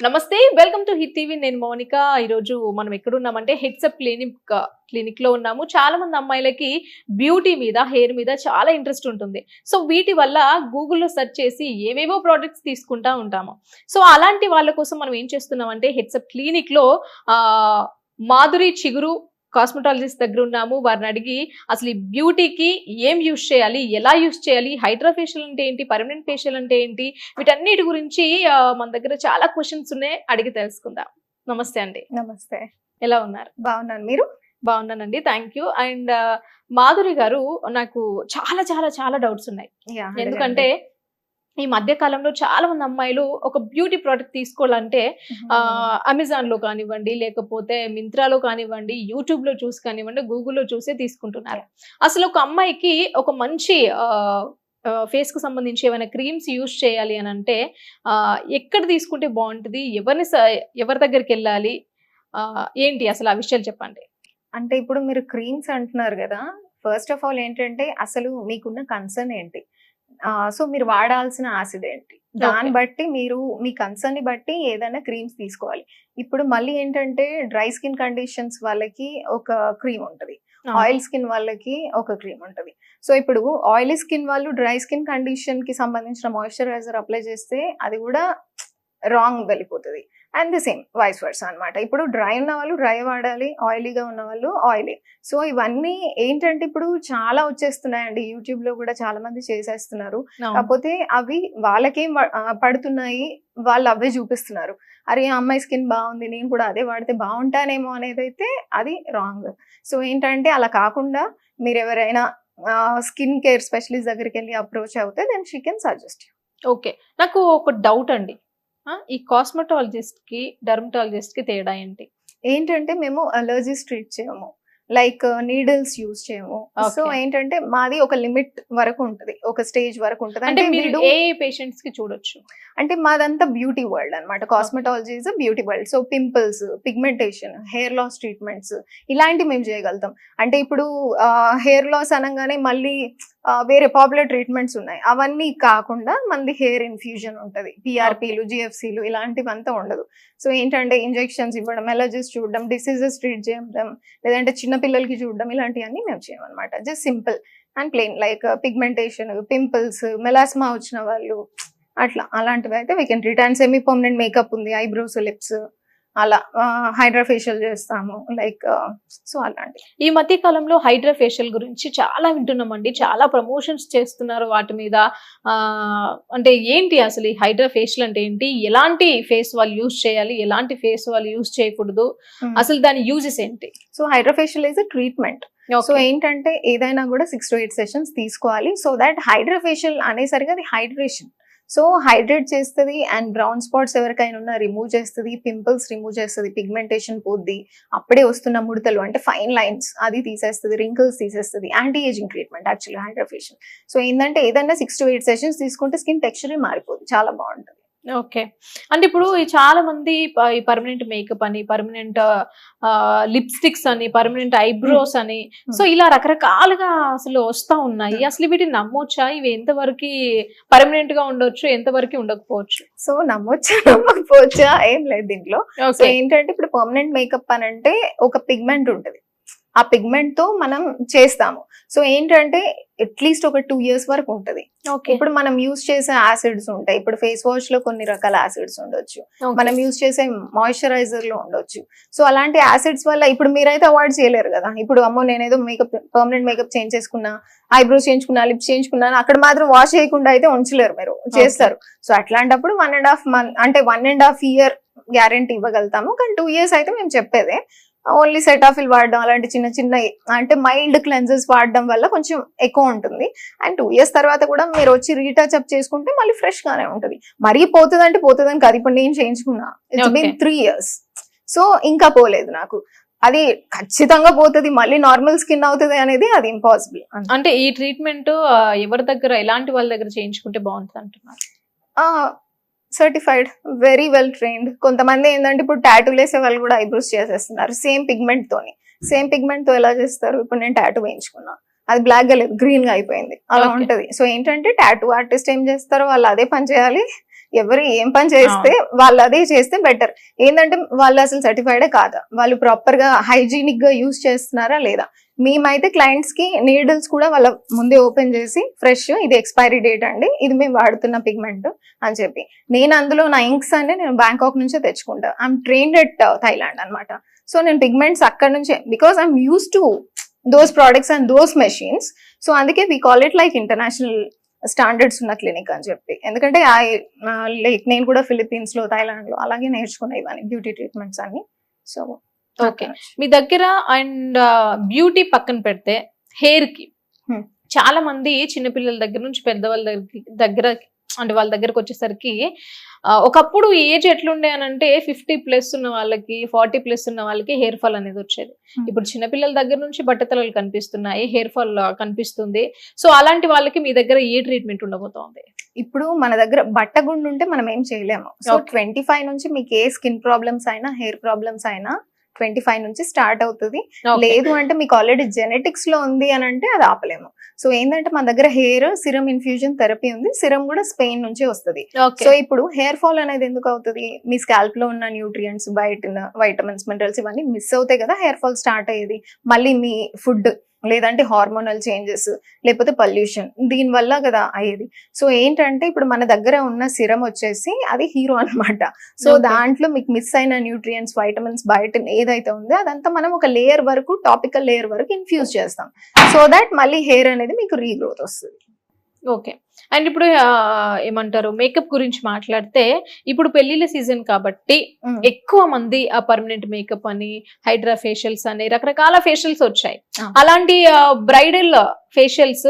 నమస్తే, welcome to hit TV. నేను మౌనిక. ఈరోజు మనం ఎక్కడున్నామంటే హెడ్సప్ క్లినిక్ లో ఉన్నాము. చాలా మంది అమ్మాయిలకి బ్యూటీ మీద, హెయిర్ మీద చాలా ఇంట్రెస్ట్ ఉంటుంది. సో వీటి వల్ల గూగుల్లో సెర్చ్ చేసి ఏవేవో ప్రోడక్ట్స్ తీసుకుంటా ఉంటాము. సో అలాంటి వాళ్ళ కోసం మనం ఏం చేస్తున్నామంటే హెడ్సప్ క్లినిక్ లో మాధురి చిగురు కాస్మెటాలజిస్ట్ దగ్గర ఉన్నాము. వారిని అడిగి అసలు ఈ బ్యూటీకి ఏం యూజ్ చేయాలి, ఎలా యూజ్ చేయాలి, హైడ్రా ఫేషియల్ అంటే ఏంటి, పర్మనెంట్ ఫేషియల్ అంటే ఏంటి, వీటన్నిటి గురించి మన దగ్గర చాలా క్వశ్చన్స్ ఉన్నాయి, అడిగి తెలుసుకుందాం. నమస్తే అండి. నమస్తే. ఎలా ఉన్నారు? బాగున్నాను, మీరు? బాగున్నానండి, థ్యాంక్ యూ. అండ్ మాధురి గారు, నాకు చాలా చాలా చాలా డౌట్స్ ఉన్నాయి. ఎందుకంటే ఈ మధ్య కాలంలో చాలా మంది అమ్మాయిలు ఒక బ్యూటీ ప్రోడక్ట్ తీసుకోవాలంటే అమెజాన్ లో కానివ్వండి, లేకపోతే మింత్రాలో కానివ్వండి, యూట్యూబ్ లో చూసి కానివ్వండి, గూగుల్లో చూసే తీసుకుంటున్నారు. అసలు ఒక అమ్మాయికి ఒక మంచి ఫేస్ కు సంబంధించి ఏమైనా క్రీమ్స్ యూజ్ చేయాలి అని అంటే ఎక్కడ తీసుకుంటే బాగుంటుంది, ఎవరి దగ్గరికి వెళ్ళాలి, ఏంటి అసలు ఆ విషయాలు చెప్పండి. అంటే ఇప్పుడు మీరు క్రీమ్స్ అంటున్నారు కదా, ఫస్ట్ ఆఫ్ ఆల్ ఏంటంటే అసలు మీకున్న కన్సర్న్ ఏంటి, సో మీరు వాడాల్సిన యాసిడ్ ఏంటి, దాన్ని బట్టి మీరు మీ కన్సర్న్ ని బట్టి ఏదైనా క్రీమ్స్ తీసుకోవాలి. ఇప్పుడు మళ్ళీ ఏంటంటే డ్రై స్కిన్ కండిషన్స్ వాళ్ళకి ఒక క్రీమ్ ఉంటుంది, ఆయిల్ స్కిన్ వాళ్ళకి ఒక క్రీమ్ ఉంటుంది. సో ఇప్పుడు ఆయిలీ స్కిన్ వాళ్ళు డ్రై స్కిన్ కండిషన్ కి సంబంధించిన మాయిశ్చరైజర్ అప్లై చేస్తే అది కూడా రాంగ్ వెళ్ళిపోతుంది. And the same vice versa అనమాట. ఇప్పుడు డ్రై ఉన్న వాళ్ళు డ్రై వాడాలి, ఆయిలీగా ఉన్న వాళ్ళు ఆయిలీ. సో ఇవన్నీ ఏంటంటే ఇప్పుడు చాలా వచ్చేస్తున్నాయండి, యూట్యూబ్ లో కూడా చాలా మంది చేసేస్తున్నారు. కాకపోతే అవి వాళ్ళకేం పడుతున్నాయి, వాళ్ళు అవే చూపిస్తున్నారు. అరే అమ్మాయి స్కిన్ బాగుంది, నేను కూడా అదే వాడితే బాగుంటానేమో అనేది అయితే అది రాంగ్. సో ఏంటంటే అలా కాకుండా మీరు ఎవరైనా స్కిన్ కేర్ స్పెషలిస్ట్ దగ్గరికి వెళ్ళి అప్రోచ్ అవుతే then she can suggest. Okay, నాకు ఒక డౌట్ అండి, ఈ కాస్మెటాలజిస్ట్ కి డర్మటాలజిస్ట్ కి తేడా ఏంటంటే మేము అలర్జీస్ ట్రీట్ చేయము, లైక్ నీడిల్స్ యూజ్ చేయము. సో ఏంటంటే మాది ఒక లిమిట్ వరకు ఉంటది, ఒక స్టేజ్ వరకు ఉంటది. అంటే మీరు ఏ పేషెంట్స్ కి చూడొచ్చు అంటే మాదంతా బ్యూటీ వరల్డ్ అనమాట. Cosmetology is beauty world. So pimples, pigmentation, hair loss treatments ఇలాంటివి మేము చేయగలుగుతాం. అంటే ఇప్పుడు హెయిర్ లాస్ అనగానే మళ్ళీ వేరే పాపులర్ ట్రీట్మెంట్స్ ఉన్నాయి, అవన్నీ కాకుండా మనది హెయిర్ ఇన్ఫ్యూజన్ ఉంటుంది, పిఆర్పీలు, జిఎఫ్సీలు ఇలాంటివంతా ఉండదు. సో ఏంటంటే ఇంజెక్షన్స్ ఇవ్వడం, ఎలర్జీస్ చూడడం, డిసీజెస్ ట్రీట్ చేయడం, లేదంటే చిన్న పిల్లలకి చూడడం, ఇలాంటివన్నీ మేము చేయమన్నమాట. Just simple and plain, like pigmentation, pimples, melasma వచ్చిన వాళ్ళు అలాంటివి అయితే we can treat. And semi permanent makeup ఉంది, ఐబ్రోస్, లిప్స్, అలా హైడ్రా ఫేషియల్ చేస్తాము, లైక్ సో అలాంటి. ఈ మధ్య కాలంలో హైడ్రా ఫేషియల్ గురించి చాలా వింటున్నామండి, చాలా ప్రమోషన్స్ చేస్తున్నారు వాటి మీద. అంటే ఏంటి అసలు ఈ హైడ్రా ఫేషియల్ అంటే ఏంటి, ఎలాంటి ఫేస్ వాళ్ళు యూజ్ చేయాలి, ఎలాంటి ఫేస్ వాళ్ళు యూజ్ చేయకూడదు, అసలు దాని యూజెస్ ఏంటి? So hydra facial is a treatment. So ఏంటంటే ఏదైనా కూడా 6 to 8 సెషన్స్ తీసుకోవాలి. సో దట్ హైడ్రా ఫేషియల్ అనేసరికి అది హైడ్రేషన్, సో హైడ్రేట్ చేస్తుంది. అండ్ బ్రౌన్ స్పాట్స్ ఎవరికైనా ఉన్నా రిమూవ్ చేస్తుంది, పింపుల్స్ రిమూవ్ చేస్తుంది, పిగ్మెంటేషన్ పోద్ది, అప్పుడే వస్తున్న ముడతలు అంటే ఫైన్ లైన్స్ అది తీసేస్తుంది, రింకిల్స్ తీసేస్తుంది. Anti ageing treatment actually hydra facial. So ఏంటంటే ఏదైనా 6 to 8 సెషన్స్ తీసుకుంటే స్కిన్ టెక్స్చరే మారిపోతుంది, చాలా బాగుంటుంది. ఓకే, అంటే ఇప్పుడు చాలా మంది ఈ పర్మనెంట్ మేకప్ అని, పర్మనెంట్ లిప్స్టిక్స్ అని, పర్మనెంట్ ఐబ్రోస్ అని, సో ఇలా రకరకాలుగా అసలు వస్తా ఉన్నాయి. అసలు వీటిని నమ్మొచ్చా? ఇవి ఎంతవరకు పర్మనెంట్ గా ఉండొచ్చు, ఎంతవరకు ఉండకపోవచ్చు? సో నమ్మొచ్చా నమ్మకపోవచ్చా ఏం లేదు దీంట్లో. సో ఏంటంటే ఇప్పుడు పర్మనెంట్ మేకప్ అని అంటే ఒక పిగ్మెంట్ ఉంటుంది, ఆ పిగ్మెంట్ తో మనం చేస్తాము. సో ఏంటంటే అట్లీస్ట్ ఒక 2 years వరకు ఉంటుంది. ఇప్పుడు మనం యూజ్ చేసే యాసిడ్స్ ఉంటాయి, ఇప్పుడు ఫేస్ వాష్ లో కొన్ని రకాల యాసిడ్స్ ఉండొచ్చు, మనం యూజ్ చేసే మాయిశ్చరైజర్ లో ఉండొచ్చు. సో అలాంటి యాసిడ్స్ వల్ల ఇప్పుడు మీరైతే అవాయిడ్ చేయలేరు కదా. ఇప్పుడు అమ్మో నేనేదో మేకప్ పర్మనెంట్ మేకప్ చేంజ్ చేసుకున్నా, ఐబ్రోస్ చేయించుకున్నా, లిప్స్ చేయించుకున్నా, అక్కడ మాత్రం వాష్ చేయకుండా అయితే ఉంచలేరు, మీరు చేస్తారు. సో అట్లాంటప్పుడు 1.5 month అంటే 1.5 year గ్యారెంటీ ఇవ్వగలుగుతాము. కానీ 2 years అయితే మేము చెప్పేదే. ఓన్లీ సెటాఫిల్ వాడడం, అలాంటి చిన్న చిన్న అంటే మైల్డ్ క్లెన్జెస్ వాడడం వల్ల కొంచెం ఎక్కువ ఉంటుంది. అండ్ 2 years తర్వాత కూడా మీరు వచ్చి రీటచ్ అప్ చేసుకుంటే మళ్ళీ ఫ్రెష్ గానే ఉంటుంది. మరీ పోతుంది అంటే పోతుందని కాదు, ఇప్పుడు నేను చేయించుకున్నా, ఇట్స్ బీన్ 3 years. సో ఇంకా పోలేదు నాకు, అది ఖచ్చితంగా పోతుంది, మళ్ళీ నార్మల్ స్కిన్ అవుతుంది అనేది అది ఇంపాసిబుల్. అంటే ఈ ట్రీట్మెంట్ ఎవరి దగ్గర, ఎలాంటి వాళ్ళ దగ్గర చేయించుకుంటే బాగుంటుంది అంటున్నారు? Certified, very well trained. కొంతమంది ఏంటంటే ఇప్పుడు టాటూలు వేసే వాళ్ళు కూడా ఐబ్రోస్ చేసేస్తున్నారు సేమ్ పిగ్మెంట్ తోని. సేమ్ పిగ్మెంట్ తో ఎలా చేస్తారు, ఇప్పుడు నేను టాటూ వేయించుకున్నా, అది బ్లాక్ గా లేదు, గ్రీన్ గా అయిపోయింది, అలా ఉంటది. సో ఏంటంటే టాటూ ఆర్టిస్ట్ ఏం చేస్తారో వాళ్ళు అదే పని చేయాలి, ఎవరు ఏం పని చేస్తే వాళ్ళు అదే చేస్తే బెటర్. ఏంటంటే వాళ్ళు అసలు సర్టిఫైడే కాదా, వాళ్ళు ప్రాపర్ గా హైజీనిక్ గా యూజ్ చేస్తున్నారా లేదా. మేమైతే క్లయింట్స్ కి నీడిల్స్ కూడా వాళ్ళ ముందే ఓపెన్ చేసి ఫ్రెష్, ఇది ఎక్స్పైరీ డేట్ అండి, ఇది మేము వాడుతున్న పిగ్మెంట్ అని చెప్పి, నేను అందులో నా ఇంక్స్ అన్ని నేను బ్యాంకాక్ నుంచే తెచ్చుకుంటా. ఐఎమ్ ట్రైన్డ్ ఎట్ థైలాండ్ అనమాట. సో నేను పిగ్మెంట్స్ అక్కడ నుంచే, because I'm use to those products and those machines. So అందుకే we call it like international standards ఉన్న క్లినిక్ అని చెప్పి. ఎందుకంటే లైక్ నేను కూడా ఫిలిప్పీన్స్ లో, థైలాండ్ లో అలాగే నేర్చుకున్నా ఇవన్నీ బ్యూటీ ట్రీట్మెంట్స్ అన్ని. సో ఓకే, మీ దగ్గర అండ్ బ్యూటీ పక్కన పెడితే హెయిర్ కి చాలా మంది చిన్నపిల్లల దగ్గర నుంచి పెద్దవాళ్ళ దగ్గర అంటే వాళ్ళ దగ్గరకు వచ్చేసరికి ఒకప్పుడు ఏజ్ ఎట్లుండే అని అంటే 50+ ఉన్న వాళ్ళకి, 40+ ఉన్న వాళ్ళకి హెయిర్ ఫాల్ అనేది వచ్చేది. ఇప్పుడు చిన్నపిల్లల దగ్గర నుంచి బట్టతలలు కనిపిస్తున్నాయి, హెయిర్ ఫాల్ కనిపిస్తుంది. సో అలాంటి వాళ్ళకి మీ దగ్గర ఏ ట్రీట్మెంట్ ఉండబోతోంది? ఇప్పుడు మన దగ్గర బట్టగుండు ఉంటే మనం ఏం చేయలేము. సో 25 నుంచి మీకు ఏ స్కిన్ ప్రాబ్లమ్స్ అయినా, హెయిర్ ప్రాబ్లమ్స్ అయినా 25 నుంచి స్టార్ట్ అవుతుంది. లేదు అంటే మీకు ఆల్రెడీ జెనెటిక్స్ లో ఉంది అని అంటే అది ఆపలేము. సో ఏంటంటే మన దగ్గర హెయిర్ సిరమ్ ఇన్ఫ్యూజన్ థెరపీ ఉంది. సిరమ్ కూడా స్పెయిన్ నుంచి వస్తుంది. సో ఇప్పుడు హెయిర్ ఫాల్ అనేది ఎందుకు అవుతుంది, మీ స్కాల్ప్ లో ఉన్న న్యూట్రియంట్స్, వైటమిన్స్, మినరల్స్ ఇవన్నీ మిస్ అవుతాయి కదా హెయిర్ ఫాల్ స్టార్ట్ అయ్యేది. మళ్ళీ మీ ఫుడ్ లేదంటే హార్మోనల్ చేంజెస్, లేకపోతే పొల్యూషన్, దీని వల్ల కదా అయ్యేది. సో ఏంటంటే ఇప్పుడు మన దగ్గర ఉన్న సిరం వచ్చేసి అది హీరో అన్నమాట. సో దాంట్లో మీకు మిస్ అయిన న్యూట్రియంట్స్, వైటమిన్స్, బయోటిన్ ఏదైతే ఉందో అదంతా మనం ఒక లేయర్ వరకు, టాపికల్ లేయర్ వరకు ఇన్ఫ్యూజ్ చేస్తాం. సో దట్ మళ్ళీ హెయిర్ అనేది మీకు రీగ్రోత్ వస్తుంది. ఓకే, అండ్ ఇప్పుడు ఏమంటారు, మేకప్ గురించి మాట్లాడితే ఇప్పుడు పెళ్లిళ్ళ సీజన్ కాబట్టి ఎక్కువ మంది ఆ పర్మనెంట్ మేకప్ అని, హైడ్రా ఫేషియల్స్ అని రకరకాల ఫేషియల్స్ వచ్చాయి. అలాంటి బ్రైడల్ ఫేషియల్స్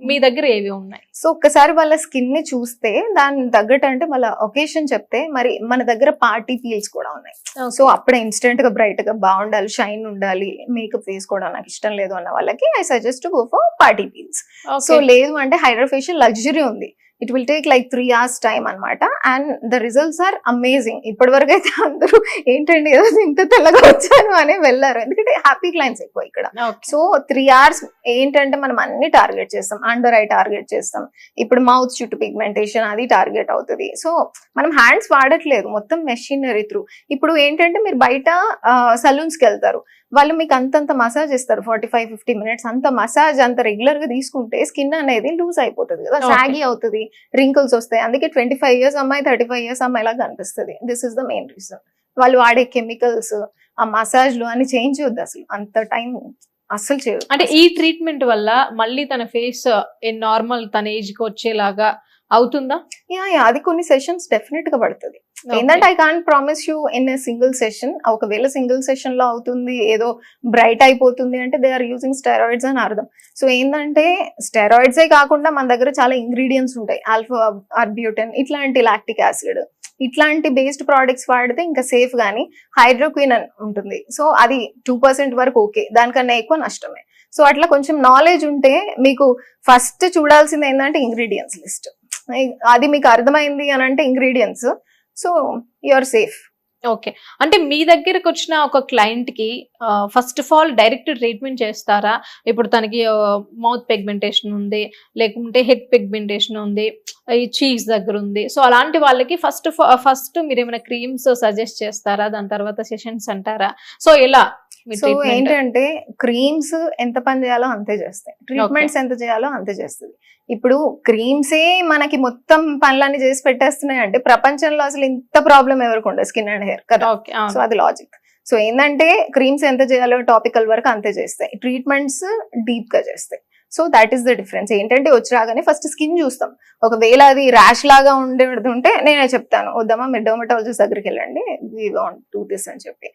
మీ దగ్గర ఏవి ఉన్నాయి? సో ఒక్కసారి వాళ్ళ స్కిన్ ని చూస్తే దాని తగ్గట్టు అంటే వాళ్ళ ఒకేషన్ చెప్తే, మరి మన దగ్గర పార్టీ పీల్స్ కూడా ఉన్నాయి. సో అప్పుడే ఇన్స్టెంట్ గా బ్రైట్ గా బాగుండాలి, షైన్ ఉండాలి, మేకప్ వేసుకోవడం నాకు ఇష్టం లేదు అన్న వాళ్ళకి I suggest go for party peels. So లేదు అంటే హైడ్రా ఫేషియల్ లగ్జరీ ఉంది, it will take like 3 hours time అనమాట. And the results are amazing. ఇప్పటి వరకు అయితే అందరూ ఏంటండి ఏదో ఇంత తెల్లగా వచ్చాను అని వెళ్ళారు, ఎందుకంటే హ్యాపీ క్లయింట్స్ ఎక్కువ ఇక్కడ. సో 3 hours ఏంటంటే మనం అన్ని టార్గెట్ చేస్తాం. అండర్ ఐ టార్గెట్ చేస్తాం, ఇప్పుడు మౌత్ చుట్టూ పిగ్మెంటేషన్ అది టార్గెట్ అవుతుంది. సో మనం హ్యాండ్స్ వాడట్లేదు, మొత్తం మెషినరీ త్రూ. ఇప్పుడు ఏంటంటే మీరు బయట సలూన్స్ కి వెళ్తారు, వాళ్ళు మీకు అంతంత మసాజ్ ఇస్తారు 45-50 minutes. అంత మసాజ్ అంత రెగ్యులర్ గా తీసుకుంటే స్కిన్ అనేది లూజ్ అయిపోతుంది కదా, సాగి అవుతుంది, రింకిల్స్ వస్తాయి. అందుకే 25 years అమ్మాయి 35 years అమ్మాయి లాగా కనిపిస్తుంది. This is the main reason. వాళ్ళు వాడే కెమికల్స్, ఆ మసాజ్లు అని చేంజ్ చేయొద్దు, అసలు అంత టైం అస్సలు చేయదు. అంటే ఈ ట్రీట్మెంట్ వల్ల మళ్ళీ తన ఫేస్ నార్మల్ తన ఏజ్ కి వచ్చేలాగా అవుతుందా? యా, అది కొన్ని సెషన్స్ డెఫినెట్ గా పడుతుంది. ఏంటంటే I can't promise you in a single session. ఒకవేళ సింగిల్ సెషన్ లో అవుతుంది, ఏదో బ్రైట్ అయిపోతుంది అంటే దే ఆర్ యూజింగ్ స్టెరాయిడ్స్ అని అర్థం. సో ఏంటంటే స్టెరాయిడ్సే కాకుండా మన దగ్గర చాలా ఇంగ్రీడియంట్స్ ఉంటాయి, ఆల్ఫా ఆర్బ్యూటన్, ఇట్లాంటి లాక్టిక్ యాసిడ్, ఇట్లాంటి బేస్డ్ ప్రోడక్ట్స్ వాడితే ఇంకా సేఫ్. గానీ హైడ్రోక్విన్ అని ఉంటుంది, సో అది 2% వరకు ఓకే, దానికన్నా ఎక్కువ నష్టమే. సో అట్లా కొంచెం నాలెడ్జ్ ఉంటే మీకు ఫస్ట్ చూడాల్సింది ఏంటంటే ఇంగ్రీడియంట్స్ లిస్ట్. అది మీకు అర్థమైంది అని అంటే ingredients, so you are safe. Okay, అంటే మీ దగ్గరకు వచ్చిన ఒక క్లయింట్ కి first of all direct treatment చేస్తారా? ఇప్పుడు తనకి మౌత్ పిగ్మెంటేషన్ ఉంది, లేకుంటే హెడ్ పిగ్మెంటేషన్ ఉంది, ఈ చీక్స్ దగ్గర ఉంది, సో అలాంటి వాళ్ళకి ఫస్ట్ మీరు ఏమైనా క్రీమ్స్ సజెస్ట్ చేస్తారా, దాని తర్వాత సెషన్స్ అంటారా? సో ఎలా? సో ఏంటంటే క్రీమ్స్ ఎంత పని చేయాలో అంతే చేస్తాయి, ట్రీట్మెంట్స్ ఎంత చేయాలో అంతే చేస్తుంది. ఇప్పుడు క్రీమ్సే మనకి మొత్తం పనులన్నీ చేసి పెట్టేస్తున్నాయి అంటే ప్రపంచంలో అసలు ఇంత ప్రాబ్లం ఎవరికి ఉండదు, స్కిన్ అండ్ హెయిర్ కదా. సో అది లాజిక్. సో ఏంటంటే క్రీమ్స్ ఎంత చేయాలో టాపికల్ వరకు అంతే చేస్తాయి, ట్రీట్మెంట్స్ డీప్ గా చేస్తాయి. So that is the difference. ఏంటంటే వచ్చి రాగానే ఫస్ట్ స్కిన్ చూస్తాం, ఒకవేళ అది ర్యాష్ లాగా ఉండేది నేనే చెప్తాను, వద్దామా మీరు డర్మటాలజిస్ట్ దగ్గరికి వెళ్ళండి, వీ వాంట్ టు దిస్ అని చెప్పి.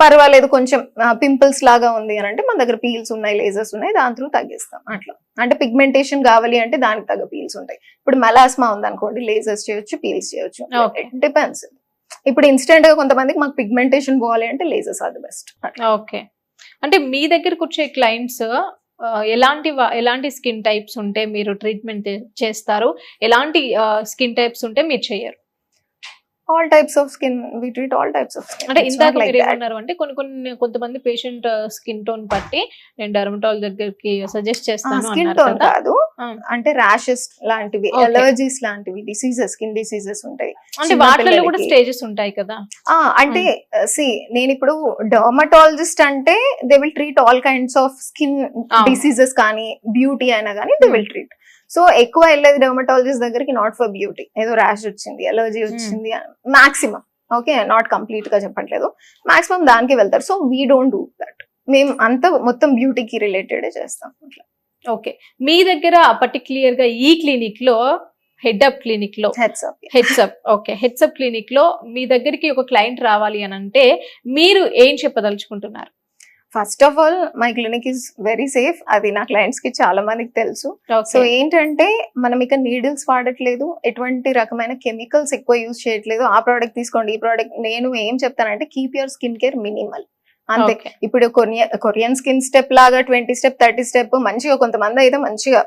పర్వాలేదు కొంచెం పింపుల్స్ లాగా ఉంది అని అంటే మన దగ్గర పీల్స్ ఉన్నాయి, లేజర్స్ ఉన్నాయి, దాని త్రూ తగ్గిస్తాం. అట్లా అంటే పిగ్మెంటేషన్ కావాలి అంటే దానికి తగ్గ పీల్స్ ఉంటాయి. ఇప్పుడు మెలాస్మా ఉంది అనుకోండి, లేజర్స్ చేయొచ్చు, పీల్స్ చేయొచ్చు, డిపెండ్స్. ఇప్పుడు ఇన్స్టెంట్ గా కొంతమందికి మాకు పిగ్మెంటేషన్ పోవాలి అంటే lasers are the best. Okay, అంటే మీ దగ్గరకు వచ్చే క్లయింట్స్ ఎలాంటి స్కిన్ టైప్స్ ఉంటే మీరు ట్రీట్మెంట్ చేస్తారు, ఎలాంటి స్కిన్ టైప్స్ ఉంటే మీరు చేయరు? All types of skin, we treat all types of skin. అంటే ఇందాక మీరు ఏమన్నారు అంటే కొంతమంది పేషెంట్ స్కిన్ టోన్ బట్టి నేను డర్మటాలజిస్ట్ దగ్గరికి సజెస్ట్ చేస్తాను. స్కిన్ టోన్ కాదు, అంటే ర్యాషెస్ లాంటివి, అలర్జీస్ లాంటివి, డిసీజెస్, స్కిన్ డిసీజెస్ ఉంటాయి. అంటే వాటిలో కూడా స్టేజెస్ ఉంటాయి కదా. అంటే నేను ఇప్పుడు డర్మటాలజిస్ట్ అంటే they will treat all kinds of skin diseases కానీ బ్యూటీ అయినా కానీ దే విల్ ట్రీట్. సో ఎక్కువ వెళ్ళేది డర్మటాలజిస్ట్ దగ్గరికి నాట్ ఫర్ బ్యూటీ, ఏదో ర్యాష్ వచ్చింది, అలర్జీ వచ్చింది, మాక్సిమం, ఓకే, నాట్ కంప్లీట్ గా చెప్పట్లేదు, మాక్సిమం దానికి వెళ్తారు. So we don't do that. మేము అంతా మొత్తం బ్యూటీకి రిలేటెడ్ చేస్తాం. ఓకే, మీ దగ్గర పర్టిక్యులర్ గా ఈ క్లినిక్ లో హెడ్అప్ క్లినిక్ లో హెడ్సప్ క్లినిక్ లో మీ దగ్గరికి ఒక క్లయింట్ రావాలి అని అంటే మీరు ఏం చెప్పదలుచుకుంటున్నారు? First of all my clinic is very safe. అది నా క్లయింట్స్ కి చాలా మందికి తెలుసు. సో ఏంటంటే మనం ఇక నీడిల్స్ వాడట్లేదు, ఎటువంటి రకమైన కెమికల్స్ ఎక్కువ యూజ్ చేయట్లేదు. ఆ ప్రోడక్ట్ తీసుకోండి, ఈ ప్రోడక్ట్. నేను ఏం చెప్తానంటే keep your skin care minimal, అంతే. ఇప్పుడు కొరియన్ స్కిన్ స్టెప్ లాగా 20 స్టెప్ 30 స్టెప్ మంచిగా, కొంతమంది అయితే మంచిగా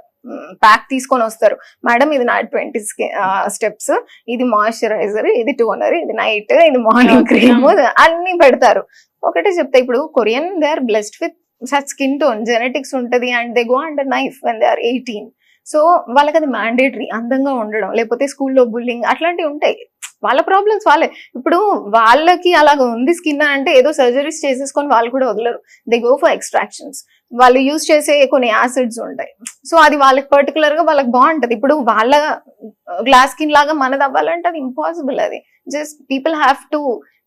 ప్యాక్ తీసుకొని వస్తారు. మేడం ఇది నా 20 స్టెప్స్, ఇది మాయిశ్చరైజర్, ఇది టోనర్, ఇది నైట్, ఇది మార్నింగ్ క్రీమ్, అన్ని పెడతారు. ఒకటే చెప్తా, ఇప్పుడు Korean they are blessed with such skin tone, genetics ఉంటది, and they go under knife when they are 18. So వాళ్ళకి అది మ్యాండేటరీ, అందంగా ఉండడం, లేకపోతే స్కూల్లో బుల్లింగ్ అట్లాంటివి ఉంటాయి. వాళ్ళ ప్రాబ్లమ్స్ వాళ్ళే. ఇప్పుడు వాళ్ళకి అలాగ ఉంది స్కిన్ అంటే ఏదో సర్జరీస్ చేసేసుకొని వాళ్ళు కూడా వదలరు. They go for extractions. వాళ్ళు యూజ్ చేసే కొన్ని యాసిడ్స్ ఉంటాయి. సో అది వాళ్ళకి పర్టికులర్ గా వాళ్ళకి బాగుంటది. ఇప్పుడు వాళ్ళ గ్లాస్ స్కిన్ లాగా మనది అవ్వాలంటే అది ఇంపాసిబుల్. అది just people have to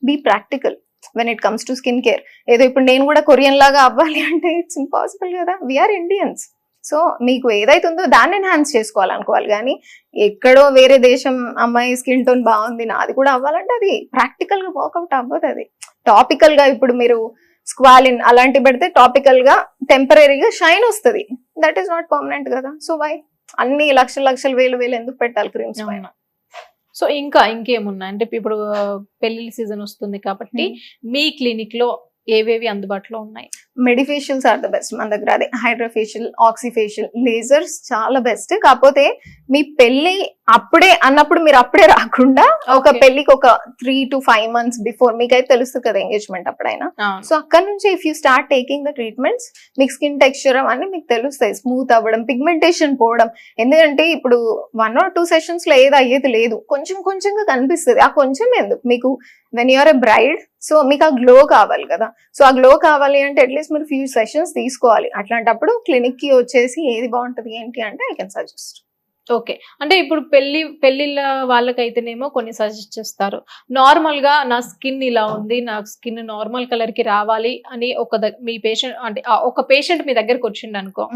be practical when it comes to skin care. ఏదో ఇప్పుడు నేను కూడా కొరియన్ లాగా అవ్వాలి అంటే ఇట్స్ ఇంపాసిబుల్ కదా. We are Indians. సో మీకు ఏదైతుందో దాన్ని ఎన్హాన్స్ చేసుకోవాలనుకోవాలి, కానీ ఎక్కడో వేరే దేశం అమ్మాయి స్కిన్ టోన్ బాగుంది నాది కూడా అవ్వాలంటే అది ప్రాక్టికల్ గా వర్కౌట్ అవ్వదు. అది టాపికల్ గా ఇప్పుడు మీరు స్క్వాలిన్ అలాంటి పెడితే టాపికల్ గా టెంపరీగా షైన్ వస్తుంది, దట్ ఈస్ నాట్ పర్మనెంట్ కదా. సో వై అన్ని లక్షలు వేలు ఎందుకు పెట్టాలి క్రీమ్స్ పైన? సో ఇంకేమున్నాయి అంటే ఇప్పుడు పెళ్లి సీజన్ వస్తుంది కాబట్టి మీ క్లినిక్ లో ఏవేవి అందుబాటులో ఉన్నాయి? మెడిఫేషియల్స్ ఆర్ ద బెస్ట్ మన దగ్గర. అదే హైడ్రోఫేషియల్, ఆక్సిఫేషియల్, లేజర్స్ చాలా బెస్ట్. కాకపోతే మీ పెళ్లి అప్పుడే అన్నప్పుడు మీరు అప్పుడే రాకుండా ఒక పెళ్లికి ఒక 3 to 5 months బిఫోర్, మీకైతే తెలుస్తుంది కదా ఎంగేజ్మెంట్ అప్పుడైనా. సో అక్కడ నుంచి if you start taking the treatments, మీకు స్కిన్ టెక్స్చర్ అవన్నీ మీకు తెలుస్తాయి, స్మూత్ అవ్వడం, పిగ్మెంటేషన్ పోవడం. ఎందుకంటే ఇప్పుడు 1 or 2 సెషన్స్ లో ఏది అయ్యేది లేదు, కొంచెంగా కనిపిస్తుంది. ఆ కొంచెం ఎందుకు మీకు when you're a bride, so మీకు ఆ గ్లో కావాలి కదా. సో ఆ గ్లో కావాలి అంటే అట్లీస్ట్ మీరు ఫ్యూ సెషన్స్ తీసుకోవాలి. అట్లాంటప్పుడు క్లినిక్ కి వచ్చేసి ఏది బాగుంటది ఏంటి అంటే ఐ కెన్ సజెస్ట్. ఓకే, అంటే ఇప్పుడు పెళ్లిళ్ళ వాళ్ళకైతేనేమో కొన్ని సజెస్ట్ చేస్తారు. నార్మల్ గా నా స్కిన్ ఇలా ఉంది, నా స్కిన్ నార్మల్ కలర్ కి రావాలి అని మీ పేషెంట్ అంటే ఒక పేషెంట్ మీ దగ్గరకు వచ్చిండు అనుకో,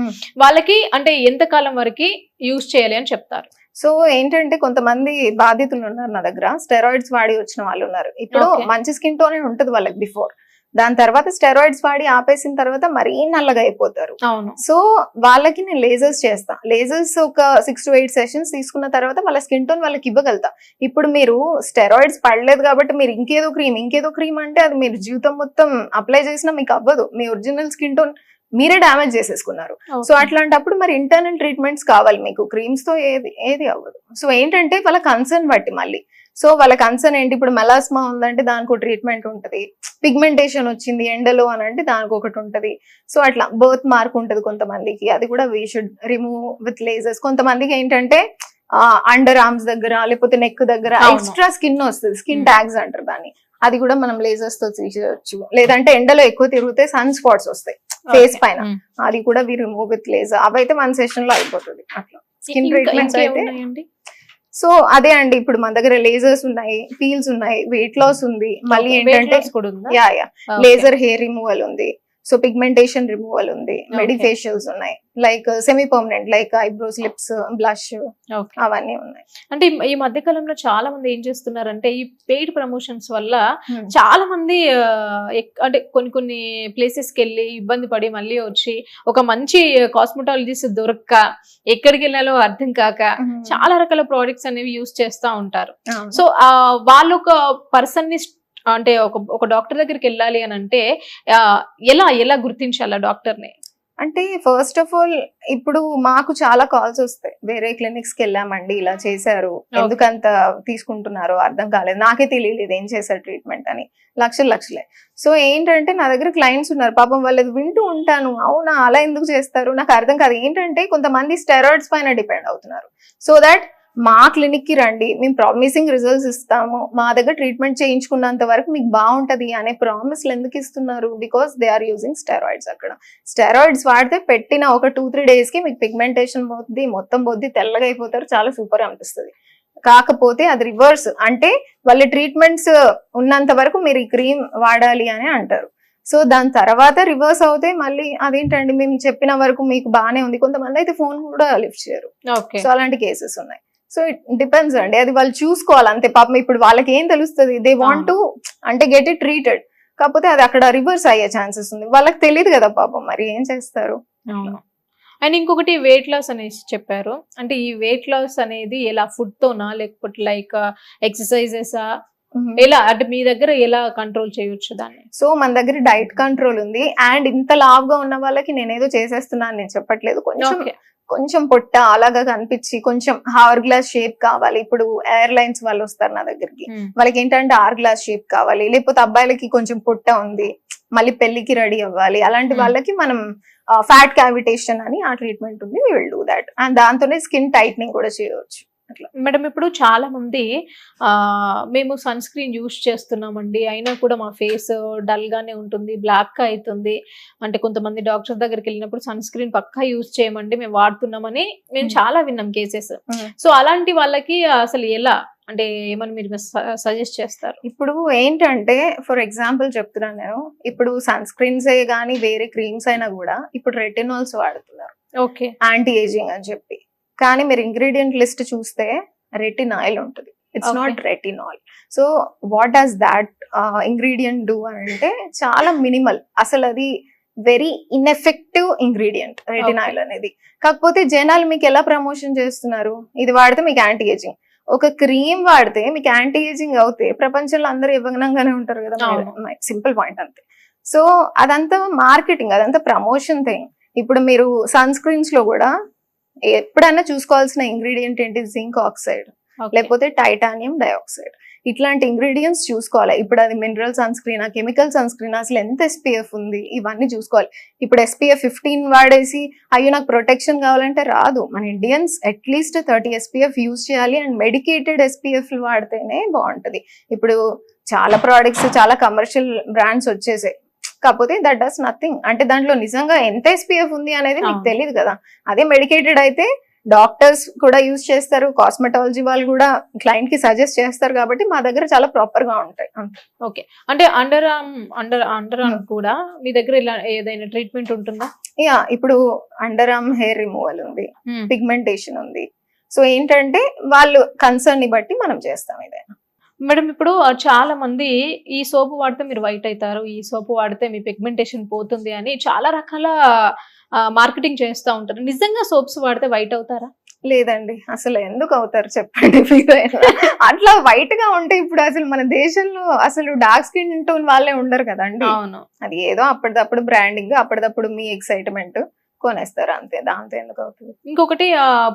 వాళ్ళకి అంటే ఎంత కాలం వరకు యూజ్ చేయాలి అని చెప్తారు? సో ఏంటంటే కొంతమంది బాధితులు ఉన్నారు నా దగ్గర, స్టెరాయిడ్స్ వాడి వచ్చిన వాళ్ళు ఉన్నారు. ఇప్పుడు మంచి స్కిన్ టోనే ఉంటది వాళ్ళకి బిఫోర్, దాని తర్వాత స్టెరాయిడ్స్ వాడి ఆపేసిన తర్వాత మరీ నల్లగా అయిపోతారు. సో వాళ్ళకి నేను లేజర్స్ చేస్తా. లేజర్స్ ఒక 6 to 8 సెషన్స్ తీసుకున్న తర్వాత వాళ్ళ స్కిన్ టోన్ వాళ్ళకి ఇవ్వగలుగుతా. ఇప్పుడు మీరు స్టెరాయిడ్స్ పడలేదు కాబట్టి మీరు ఇంకేదో క్రీమ్ అంటే అది మీరు జీవితం మొత్తం అప్లై చేసినా మీకు అవ్వదు. మీ ఒరిజినల్ స్కిన్ టోన్ మీరే డ్యామేజ్ చేసేసుకున్నారు. సో అట్లాంటప్పుడు మరి ఇంటర్నల్ ట్రీట్మెంట్స్ కావాలి మీకు, క్రీమ్స్ తో ఏది అవ్వదు. సో ఏంటంటే వాళ్ళ కన్సర్న్ బట్టి మళ్ళీ. సో వాళ్ళ కన్సర్న్ ఏంటి, ఇప్పుడు మెలాస్మా ఉందంటే దానికి ఒక ట్రీట్మెంట్ ఉంటది, పిగ్మెంటేషన్ వచ్చింది ఎండలో అని అంటే దానికి ఒకటి ఉంటది. సో అట్లా బర్త్ మార్క్ ఉంటది కొంతమందికి, అది కూడా we should remove with lasers. కొంతమందికి ఏంటంటే అండర్ ఆర్మ్స్ దగ్గర లేకపోతే నెక్ దగ్గర ఎక్స్ట్రా స్కిన్ వస్తుంది, స్కిన్ ట్యాగ్స్ అంటారు దాన్ని, అది కూడా మనం లేజర్స్ తో తీసేయచ్చు. లేదంటే ఎండలో ఎక్కువ తిరిగితే సన్ స్పాట్స్ వస్తాయి ఫేస్ పైన, అది కూడా వి రిమూవ్ విత్ లేజర్. అవైతే 1 సెషన్ లో అయిపోతుంది. అట్లా స్కిన్ ట్రీట్మెంట్స్ అయితే సో అదే అండి. ఇప్పుడు మన దగ్గర లేజర్స్ ఉన్నాయి, పీల్స్ ఉన్నాయి, వెయిట్ లాస్ ఉంది, మళ్ళీ ఏంటంటే లేజర్ హెయిర్ రిమూవల్ ఉంది, సో పిగ్మెంటేషన్ రిమూవల్ ఉంది, మెడిఫేషియల్స్ ఉన్నాయి, like semi permanent like eyebrows, lips, blush అవన్నీ ఉన్నాయి. అంటే ఈ మధ్య కాలంలో చాలా మంది ఏం చేస్తున్నారంటే ఈ పెయిడ్ ప్రమోషన్స్ వల్ల చాలా మంది అంటే కొన్ని ప్లేసెస్ కి వెళ్ళి ఇబ్బంది పడి మళ్ళీ వచ్చి ఒక మంచి కాస్మెటాలజిస్ట్ దొరక్క ఎక్కడికి వెళ్ళాలో అర్థం కాక చాలా రకాల ప్రోడక్ట్స్ అనేవి యూజ్ చేస్తా ఉంటారు. సో వాళ్ళు ఒక పర్సన్ ని అంటే ఒక డాక్టర్ దగ్గరికి వెళ్ళాలి అని అంటే ఎలా గుర్తించాలి డాక్టర్ ని? అంటే ఫస్ట్ ఆఫ్ ఆల్ ఇప్పుడు మాకు చాలా కాల్స్ వస్తాయి, వేరే క్లినిక్స్ కి వెళ్ళామండి ఇలా చేశారు, ఎందుకంత తీసుకుంటున్నారో అర్థం కాలేదు, నాకే తెలియలేదు ఏం చేశారు ట్రీట్మెంట్ అని, లక్షలే. సో ఏంటంటే నా దగ్గర క్లయింట్స్ ఉన్నారు పాపం, వాళ్ళది వింటూ ఉంటాను, అవునా అలా ఎందుకు చేస్తారు నాకు అర్థం కాదు. ఏంటంటే కొంతమంది స్టెరాయిడ్స్ పైన డిపెండ్ అవుతున్నారు. సో దట్ మా క్లినిక్ కి రండి, మేము ప్రామిసింగ్ రిజల్ట్స్ ఇస్తాము, మా దగ్గర ట్రీట్మెంట్ చేయించుకున్నంత వరకు మీకు బాగుంటది అనే ప్రామిస్లు ఎందుకు ఇస్తున్నారు? Because they are using steroids. అక్కడ స్టెరాయిడ్స్ వాడితే పెట్టిన ఒక 2-3 days కి మీకు పిగ్మెంటేషన్ పోద్ది, మొత్తం పోద్ది, తెల్లగా అయిపోతారు, చాలా సూపర్ అనిపిస్తుంది. కాకపోతే అది రివర్స్, అంటే వాళ్ళ ట్రీట్మెంట్స్ ఉన్నంత వరకు మీరు ఈ క్రీమ్ వాడాలి అని అంటారు. సో దాని తర్వాత రివర్స్ అవుతే మళ్ళీ అదేంటండి మేము చెప్పిన వరకు మీకు బాగానే ఉంది, కొంతమంది అయితే ఫోన్ కూడా లిఫ్ట్ చేయరు. సో అలాంటి కేసెస్ ఉన్నాయి. సో ఇట్ డిపెండ్స్ అండి, అది వాళ్ళు చూసుకోవాలి అంతే. పాపం ఇప్పుడు వాళ్ళకి ఏం తెలుస్తుంది, దే వాంట్ టు అంటే గెట్ ఇట్ ట్రీటెడ్, కాకపోతే అది అక్కడ రివర్స్ అయ్యే ఛాన్సెస్ ఉంది, వాళ్ళకి తెలియదు కదా పాపం, మరి ఏం చేస్తారు. అండ్ ఇంకొకటి వెయిట్ లాస్ అనేసి చెప్పారు, అంటే ఈ వెయిట్ లాస్ అనేది ఎలా, ఫుడ్ తోనా లేకపోతే లైక్ ఎక్సర్సైజెసా, ఎలా అంటే మీ దగ్గర ఎలా కంట్రోల్ చేయొచ్చు దాన్ని? సో మన దగ్గర డైట్ కంట్రోల్ ఉంది, అండ్ ఇంత లావుగా ఉన్న వాళ్ళకి నేనేదో చేసేస్తున్నాను నేను చెప్పట్లేదు, కొంచెం పొట్ట అలాగా కనిపించి కొంచెం హావర్ గ్లాస్ షేప్ కావాలి. ఇప్పుడు ఎయిర్లైన్స్ వాళ్ళు వస్తారు నా దగ్గరికి, వాళ్ళకి ఏంటంటే హావర్ గ్లాస్ షేప్ కావాలి, లేకపోతే అబ్బాయిలకి కొంచెం పొట్ట ఉంది మళ్ళీ పెళ్లికి రెడీ అవ్వాలి, అలాంటి వాళ్ళకి మనం ఫ్యాట్ క్యావిటేషన్ అని ఆ ట్రీట్మెంట్ ఉంది, we will do that. And దాంతోనే స్కిన్ టైట్నింగ్ కూడా చేయవచ్చు. మేడం ఇప్పుడు చాలా మంది మేము సన్ స్క్రీన్ యూజ్ చేస్తున్నామండి, అయినా కూడా మా ఫేస్ డల్ గానే ఉంటుంది, బ్లాక్ గా అవుతుంది, అంటే కొంతమంది డాక్టర్ దగ్గరికి వెళ్ళినప్పుడు సన్ స్క్రీన్ పక్కా యూజ్ చేయమండి మేము వాడుతున్నామని మేము చాలా విన్నాం కేసెస్. సో అలాంటి వాళ్ళకి అసలు ఎలా, అంటే ఏమని మీరు సజెస్ట్ చేస్తారు? ఇప్పుడు ఏంటంటే ఫర్ ఎగ్జాంపుల్ చెప్తున్నాను నేను, ఇప్పుడు సన్ స్క్రీన్స్ కానీ వేరే క్రీమ్స్ అయినా కూడా ఇప్పుడు రెటినాల్స్ వాడుతున్నారు, ఓకే, యాంటీ ఏజింగ్ అని చెప్పి. కానీ మీరు ఇంగ్రీడియంట్ లిస్ట్ చూస్తే రెటినాయిల్ ఉంటుంది, it's not retinol. So what does that ingredient do అంటే చాలా మినిమల్, అసలు అది వెరీ ఇన్ఎఫెక్టివ్ ఇంగ్రీడియంట్ రెటినాయిల్ అనేది. కాకపోతే జనాలు మీకు ఎలా ప్రమోషన్ చేస్తున్నారు, ఇది వాడితే మీకు యాంటీ ఏజింగ్, ఒక క్రీమ్ వాడితే మీకు యాంటీ ఏజింగ్ అవుతే ప్రపంచంలో అందరూ ఇవ్వనంగానే ఉంటారు కదా, సింపుల్ పాయింట్ అంతే. సో అదంతా మార్కెటింగ్, అదంతా ప్రమోషన్ థింగ్. ఇప్పుడు మీరు సన్ స్క్రీన్స్ లో కూడా ఎప్పుడైనా చూసుకోవాల్సిన ఇంగ్రీడియంట్ ఏంటి, జింక్ ఆక్సైడ్ లేకపోతే టైటానియం డైఆక్సైడ్, ఇట్లాంటి ఇంగ్రీడియంట్స్ చూసుకోవాలి. ఇప్పుడు అది mineral sunscreen, chemical sunscreen, అసలు ఎంత SPF ఉంది ఇవన్నీ చూసుకోవాలి. ఇప్పుడు SPF 15 వాడేసి అయ్యో నాకు ప్రొటెక్షన్ కావాలంటే రాదు. మన ఇండియన్స్ అట్లీస్ట్ 30 SPF యూజ్ చేయాలి, అండ్ మెడికేటెడ్ SPF వాడితేనే బాగుంటది. ఇప్పుడు చాలా ప్రోడక్ట్స్ చాలా కమర్షియల్ బ్రాండ్స్ వచ్చేసాయి, కాకపోతే దట్ డస్ నథింగ్, అంటే దాంట్లో నిజంగా ఎంత SPF ఉంది అనేది మీకు తెలియదు కదా. అదే మెడికేటెడ్ అయితే డాక్టర్స్ కూడా యూజ్ చేస్తారు, కాస్మెటాలజీ వాళ్ళు కూడా క్లయింట్ కి సజెస్ట్ చేస్తారు, కాబట్టి మా దగ్గర చాలా ప్రాపర్ గా ఉంటాయి. ఓకే, అంటే అండర్ ఆర్మ్ కూడా మీ దగ్గర ఇలా ఏదైనా ట్రీట్మెంట్ ఉంటుందా? యా, ఇప్పుడు అండర్ ఆర్మ్ హెయిర్ రిమూవల్ ఉంది, పిగ్మెంటేషన్ ఉంది. సో ఏంటంటే వాళ్ళు కన్సర్న్ ని బట్టి మనం చేస్తాం ఏదైనా. మేడం ఇప్పుడు చాలా మంది ఈ సోపు వాడితే మీరు వైట్ అవుతారు, ఈ సోపు వాడితే మీ పిగ్మెంటేషన్ పోతుంది అని చాలా రకాల మార్కెటింగ్ చేస్తూ ఉంటారు. నిజంగా సోప్స్ వాడితే వైట్ అవుతారా? లేదండి, అసలు ఎందుకు అవుతారు చెప్పండి. అట్లా వైట్ గా ఉంటే ఇప్పుడు అసలు మన దేశంలో అసలు డార్క్ స్కిన్ టోన్ వాళ్ళే ఉండరు కదండి. అవును, అది ఏదో అప్పటిదప్పుడు బ్రాండింగ్, అప్పటిదప్పుడు మీ ఎక్సైట్మెంట్ కొనేస్తారు అంతే, దాంతో ఎందుకు అవుతుంది. ఇంకొకటి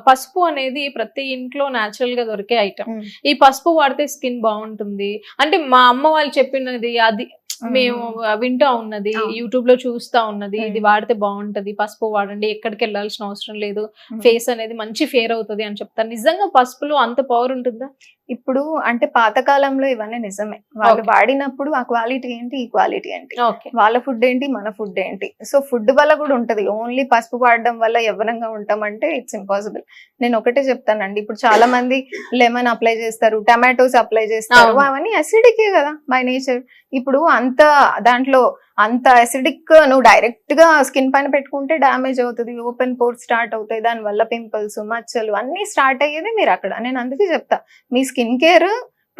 పసుపు అనేది ప్రతి ఇంట్లో న్యాచురల్ గా దొరికే ఐటమ్. ఈ పసుపు వాడితే స్కిన్ బాగుంటుంది అంటే మా అమ్మ వాళ్ళు చెప్పినది, అది మేము వింటూ ఉన్నది, యూట్యూబ్ లో చూస్తా ఉన్నది, ఇది వాడితే బాగుంటది, పసుపు వాడండి, ఎక్కడికి వెళ్ళాల్సిన అవసరం లేదు, ఫేస్ అనేది మంచి ఫేర్ అవుతుంది అని చెప్తారు. నిజంగా పసుపులో అంత పవర్ ఉంటుందా? ఇప్పుడు అంటే పాతకాలంలో ఇవన్నీ నిజమే, వాళ్ళు వాడినప్పుడు ఆ క్వాలిటీ ఏంటి, ఈ క్వాలిటీ ఏంటి, వాళ్ళ ఫుడ్ ఏంటి, మన ఫుడ్ ఏంటి. సో ఫుడ్ వల్ల కూడా ఉంటది, ఓన్లీ పసుపు వాడడం వల్ల యవ్వనంగా ఉంటామంటే ఇట్స్ ఇంపాసిబుల్. నేను ఒకటే చెప్తానండి, ఇప్పుడు చాలా మంది లెమన్ అప్లై చేస్తారు, టమాటోస్ అప్లై చేస్తారు, అవన్నీ అసిడికే కదా బై నేచర్. ఇప్పుడు అంత దాంట్లో అంత అసిడిక్ నువ్వు డైరెక్ట్ గా స్కిన్ పైన పెట్టుకుంటే డ్యామేజ్ అవుతుంది, ఓపెన్ పోర్స్ స్టార్ట్ అవుతాయి, దాని వల్ల పింపుల్స్, మచ్చలు అన్ని స్టార్ట్ అయ్యేది మీరు అక్కడ. నేను అందుకే చెప్తా, మీ స్కిన్ కేర్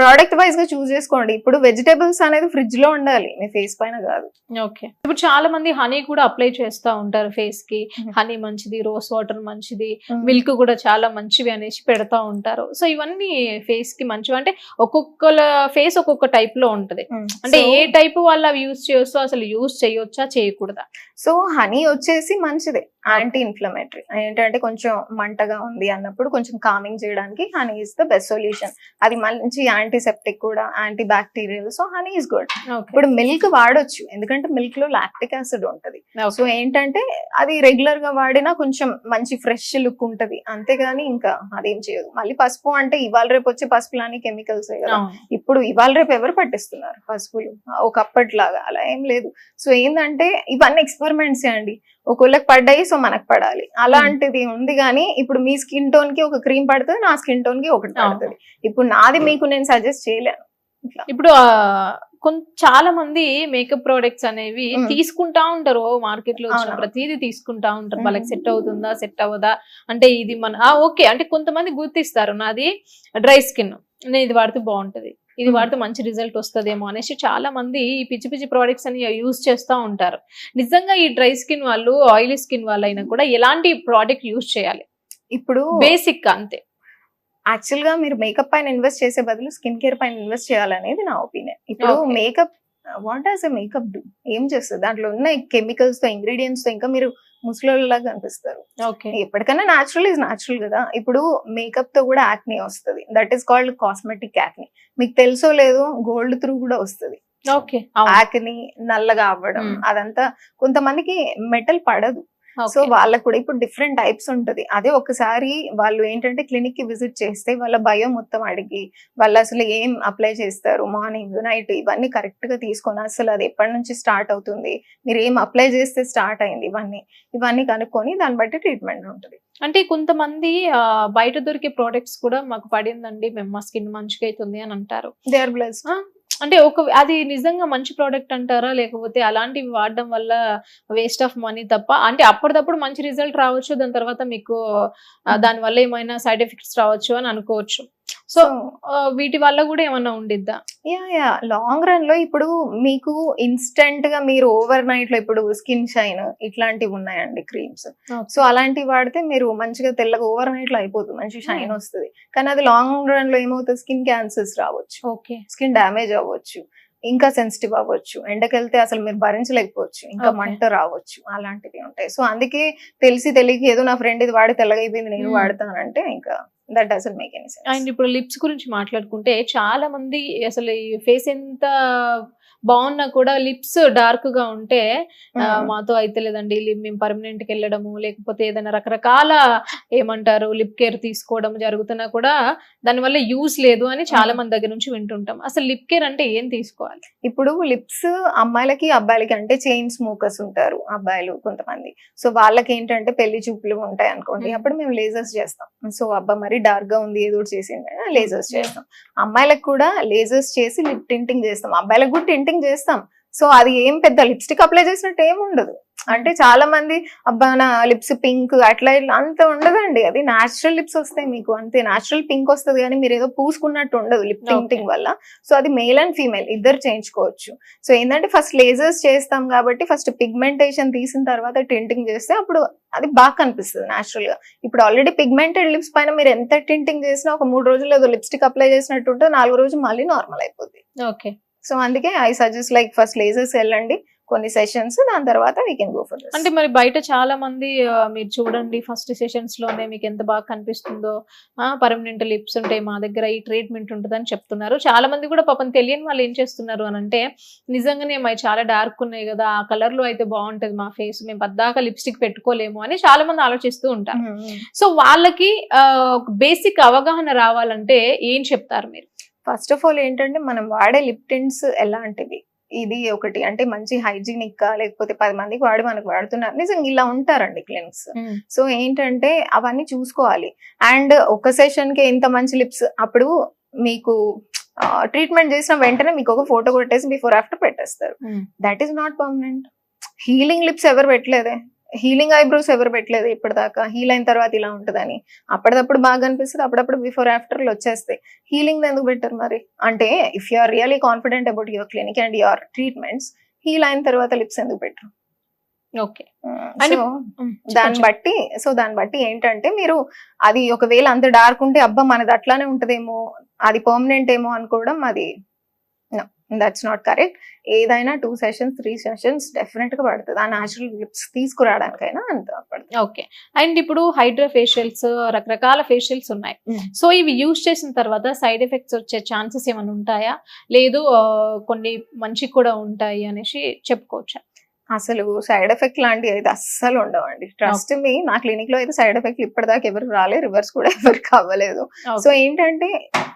ప్రోడక్ట్ వైజ్ గా చూస్ చేసుకోండి. ఇప్పుడు వెజిటేబుల్స్ అనేది ఫ్రిడ్జ్ లో ఉండాలి, మీ ఫేస్ పైన కాదు. ఓకే, ఇప్పుడు చాలా మంది హనీ కూడా అప్లై చేస్తా ఉంటారు ఫేస్ కి. హనీ మంచిది, రోజ్ వాటర్ మంచిది, మిల్క్ కూడా చాలా మంచివి అనేసి పెడతా ఉంటారు. సో ఇవన్నీ ఫేస్ కి మంచివి అంటే ఒక్కొక్కల ఫేస్ ఒక్కొక్క టైప్ లో ఉంటది. అంటే ఏ టైప్ వాళ్ళు అవి యూజ్ చేయొచ్చు, అసలు యూజ్ చేయొచ్చా చేయకూడదా? సో హనీ వచ్చేసి మంచిదే, యాంటీ ఇన్ఫ్లమేటరీ. ఏంటంటే కొంచెం మంటగా ఉంది అన్నప్పుడు కొంచెం కామింగ్ చేయడానికి honey is the best solution. అది మంచి యాంటీసెప్టిక్ కూడా, anti bacterial. So honey is good. ఇప్పుడు మిల్క్ వాడొచ్చు, ఎందుకంటే మిల్క్ లో లాక్టిక్ యాసిడ్ ఉంటది. సో ఏంటంటే అది రెగ్యులర్ గా వాడినా కొంచెం మంచి ఫ్రెష్ లుక్ ఉంటది, అంతేగాని ఇంకా అదేం చేయదు. మళ్ళీ పసుపు అంటే ఇవాళ రేపు వచ్చే పసుపులని కెమికల్స్ కదా. ఇప్పుడు ఇవాళ రేపు ఎవరు పట్టిస్తున్నారు పసుపులు ఒకప్పటిలాగా? అలా ఏం లేదు. సో ఏంటంటే ఇవన్నీ ఎక్స్పెరిమెంట్స్ అండి. ఒకళ్ళకి పడ్డాయి, సో మనకు పడాలి, అలాంటిది ఉంది. కానీ ఇప్పుడు మీ స్కిన్ టోన్ కి ఒక క్రీమ్ పడుతుంది, నా స్కిన్ టోన్ కి ఒకటి పడుతుంది. ఇప్పుడు నాది మీకు నేను సజెస్ట్ చేయలేను. ఇప్పుడు చాలా మంది మేకప్ ప్రోడక్ట్స్ అనేవి తీసుకుంటా ఉంటారు, మార్కెట్ లో వచ్చిన ప్రతిదీ తీసుకుంటా ఉంటారు. వాళ్ళకి సెట్ అవుతుందా సెట్ అవ్వదా అంటే ఇది మన ఓకే అంటే కొంతమంది గుర్తిస్తారు, నాది డ్రై స్కిన్, నేను ఇది వాడితే బాగుంటది, ఇది వాడితే మంచి రిజల్ట్ వస్తుందేమో అనేసి చాలా మంది ఈ పిచ్చి పిచ్చి ప్రోడక్ట్స్ అని యూజ్ చేస్తూ ఉంటారు. నిజంగా ఈ డ్రై స్కిన్ వాళ్ళు, ఆయిలీ స్కిన్ వాళ్ళైనా కూడా ఎలాంటి ప్రోడక్ట్ యూజ్ చేయాలి? ఇప్పుడు బేసిక్ అంతే. యాక్చువల్ గా మీరు మేకప్ పైన ఇన్వెస్ట్ చేసే బదులు స్కిన్ కేర్ పైన ఇన్వెస్ట్ చేయాలనేది నా ఒపీనియన్. ఇప్పుడు makeup, what does a makeup do? ఏం చేస్తుంది? దాంట్లో ఉన్న కెమికల్స్ తో, ఇంగ్రీడియంట్స్ తో ఇంకా మీరు ముసలిలాగా కనిపిస్తారు. ఎప్పటికైనా న్యాచురల్ ఇస్ న్యాచురల్ కదా. ఇప్పుడు మేకప్ తో కూడా యాక్నీ వస్తుంది, that is called cosmetic acne. మీకు తెలుసో లేదో గోల్డ్ త్రూ కూడా వస్తుంది యాక్నీ, నల్లగా అవ్వడం, అదంతా. కొంతమందికి మెటల్ పడదు, సో వాళ్ళకు కూడా ఇప్పుడు డిఫరెంట్ టైప్స్ ఉంటది. అదే ఒకసారి వాళ్ళు ఏంటంటే క్లినిక్ కి విజిట్ చేస్తే వాళ్ళ బయో మొత్తం అడిగి, వాళ్ళు అసలు ఏం అప్లై చేస్తారు, మార్నింగ్ నైట్ ఇవన్నీ కరెక్ట్ గా తీసుకొని, అసలు అది ఎప్పటి నుంచి స్టార్ట్ అవుతుంది, మీరు ఏం అప్లై చేస్తే స్టార్ట్ అయింది, ఇవన్నీ కనుక్కొని దాన్ని బట్టి ట్రీట్మెంట్ ఉంటుంది. అంటే కొంతమంది బయట దొరికే ప్రోడక్ట్స్ కూడా మాకు పడిందండి, మేము మా స్కిన్ మంచిగా అవుతుంది అని అంటారు. They are blessed. అంటే అది నిజంగా మంచి ప్రోడక్ట్ అంటారా, లేకపోతే అలాంటివి వాడడం వల్ల వేస్ట్ ఆఫ్ మనీ తప్ప? అంటే అప్పటిదప్పుడు మంచి రిజల్ట్ రావచ్చు, దాని తర్వాత మీకు దాని వల్ల ఏమైనా సైడ్ ఎఫెక్ట్స్ రావచ్చు అని అనుకోవచ్చు. సో వీటి వల్ల కూడా ఏమన్నా ఉండిద్దా? యా లాంగ్ రన్ లో ఇప్పుడు మీకు ఇన్స్టెంట్ గా మీరు ఓవర్ నైట్ లో ఇప్పుడు స్కిన్ షైన్ ఇట్లాంటివి ఉన్నాయండి క్రీమ్స్. సో అలాంటివి వాడితే మీరు మంచిగా తెల్లగా ఓవర్ నైట్ లో అయిపోతుంది, మంచి షైన్ వస్తుంది. కానీ అది లాంగ్ రన్ లో ఏమవుతుంది, స్కిన్ క్యాన్సర్స్ రావచ్చు, స్కిన్ డ్యామేజ్ అవ్వచ్చు, ఇంకా సెన్సిటివ్ అవ్వచ్చు, ఎండకెళ్తే అసలు మీరు భరించలేకపోవచ్చు, ఇంకా మంట రావచ్చు, అలాంటివి ఉంటాయి. సో అందుకే తెలియక ఏదో నా ఫ్రెండ్ ఇది వాడి తెల్లగా అయిపోయింది నేను వాడతానంటే ఇంకా that doesn't make any sense. And ఇప్పుడు లిప్స్ గురించి మాట్లాడుకుంటే చాలా మంది అసలు ఈ ఫేస్ ఎంత బాగున్నా కూడా లిప్స్ డార్క్ గా ఉంటే మాతో అయితే లేదండి, మేము పర్మనెంట్ కి వెళ్ళడము, లేకపోతే ఏదైనా రకరకాల ఏమంటారు లిప్ కేర్ తీసుకోవడం జరుగుతున్నా కూడా దానివల్ల యూస్ లేదు అని చాలా మంది దగ్గర నుంచి వింటుంటాం. అసలు లిప్ కేర్ అంటే ఏం తీసుకోవాలి? ఇప్పుడు లిప్స్ అమ్మాయిలకి అబ్బాయిలకి అంటే చైన్ స్మోకర్స్ ఉంటారు అబ్బాయిలు కొంతమంది. సో వాళ్ళకి ఏంటంటే పెళ్లి చూపులు ఉంటాయి అనుకోండి, అప్పుడు మేము లేజర్స్ చేస్తాం. సో అబ్బా మరి డార్క్ గా ఉంది ఏదో చేసింది లేజర్స్ చేస్తాం. అమ్మాయిలకు కూడా లేజర్స్ చేసి లిప్ టింటింగ్ చేస్తాం, అబ్బాయిలకు కూడా టింటింగ్ చేస్తాం. సో అది ఏం పెద్ద లిప్స్టిక్ అప్లై చేసినట్టు ఏమి ఉండదు. అంటే చాలా మంది అబ్బా నా లిప్స్ పింక్ అట్లా ఇట్లా అంత ఉండదండి, అది న్యాచురల్ లిప్స్ వస్తాయి మీకు, అంతే న్యాచురల్ పింక్ వస్తుంది. కానీ మీరు ఏదో పూసుకున్నట్టు ఉండదు లిప్ టింటింగ్ వల్ల. సో అది మేల్ అండ్ ఫీమేల్ ఇద్దరు చేయించుకోవచ్చు. సో ఏంటంటే ఫస్ట్ లేజర్స్ చేస్తాం కాబట్టి ఫస్ట్ పిగ్మెంటేషన్ తీసిన తర్వాత టింటింగ్ చేస్తే అప్పుడు అది బాగా కనిపిస్తుంది న్యాచురల్ గా. ఇప్పుడు ఆల్రెడీ పిగ్మెంటెడ్ లిప్స్ పైన మీరు ఎంత టింటింగ్ చేసినా ఒక 3 రోజులు ఏదో లిప్స్టిక్ అప్లై చేసినట్టు ఉంటే 4వ రోజు మళ్ళీ నార్మల్ అయిపోద్ది. ఓకే, సో అందుకే I suggest like first lasers వెళ్ళండి కొన్ని సెషన్స్, దాని తర్వాత we can go for this. అంటే మరి బయట చాలా మంది మీరు చూడండి ఫస్ట్ సెషన్స్ లోనే మీకు ఎంత బాగా కనిపిస్తుందో, పర్మనెంట్ లిప్స్ ఉంటాయి మా దగ్గర, ఈ ట్రీట్మెంట్ ఉంటుంది అని చెప్తున్నారు. చాలా మంది కూడా పాపం తెలియని వాళ్ళు ఏం చేస్తున్నారు అని అంటే, నిజంగానే అవి చాలా డార్క్ ఉన్నాయి కదా, ఆ కలర్ లో అయితే బాగుంటది మా ఫేస్, మేము పద్దాక లిప్స్టిక్ పెట్టుకోలేము అని చాలా మంది ఆలోచిస్తూ ఉంటారు. సో వాళ్ళకి బేసిక్ అవగాహన రావాలంటే ఏం చెప్తారు మీరు? ఫస్ట్ ఆఫ్ ఆల్ ఏంటంటే మనం వాడే లిప్ టింట్స్ ఎలాంటివి, ఇది ఒకటి అంటే మంచి హైజీనిక్ గా, లేకపోతే 10 మందికి వాడి మనకు వాడుతున్నారు నిజంగా ఇలా ఉంటారండి క్లినిక్స్. సో ఏంటంటే అవన్నీ చూసుకోవాలి. అండ్ ఒక సెషన్ కి ఇంత మంచి లిప్స్, అప్పుడు మీకు ట్రీట్మెంట్ చేసిన వెంటనే మీకు ఒక ఫోటో కొట్టేసి బిఫోర్ ఆఫ్టర్ పెట్టేస్తారు. That is not permanent. Healing lips ఎవరు పెట్టలేదే, హీలింగ్ ఐబ్రోస్ ఎవరు పెట్టలేదు ఇప్పటిదాకా, హీల్ అయిన తర్వాత ఇలా ఉంటుందని. అప్పటిదప్పుడు బాగా అనిపిస్తుంది, అప్పుడప్పుడు బిఫోర్ ఆఫ్టర్లు వచ్చేస్తాయి. హీలింగ్ ఎందుకు పెట్టారు మరి? అంటే if you are really confident about your clinic and your treatments, heal అయిన తర్వాత లిప్స్ ఎందుకు పెట్టరు? ఓకే. దాన్ని బట్టి ఏంటంటే మీరు అది ఒకవేళ అంత డార్క్ ఉంటే అబ్బా మనది అట్లానే ఉంటదేమో, అది పర్మనెంట్ ఏమో అనుకోవడం, అది దట్స్ నాట్ కరెక్ట్. ఏదైనా 2 సెషన్స్ 3 సెషన్స్ డెఫినెట్ గా పడుతుంది ఆ న్యాచురల్ లిప్స్ తీసుకురావడానికైనా అంత పడుతుంది. ఓకే. అండ్ ఇప్పుడు హైడ్రా ఫేషియల్స్, రకరకాల ఫేషియల్స్ ఉన్నాయి. సో ఇవి యూజ్ చేసిన తర్వాత సైడ్ ఎఫెక్ట్స్ వచ్చే ఛాన్సెస్ ఏమైనా ఉంటాయా, లేదు కొన్ని మంచి కూడా ఉంటాయి అనేసి చెప్పుకోవచ్చా? అసలు సైడ్ ఎఫెక్ట్ లాంటివి అయితే అస్సలు ఉండవండి. ట్రస్ట్ మీ, నా క్లినిక్ లో అయితే సైడ్ ఎఫెక్ట్ ఇప్పటిదాకా ఎవరికి రాలేదు, రివర్స్ కూడా ఎవరికి అవ్వలేదు. సో ఏంటంటే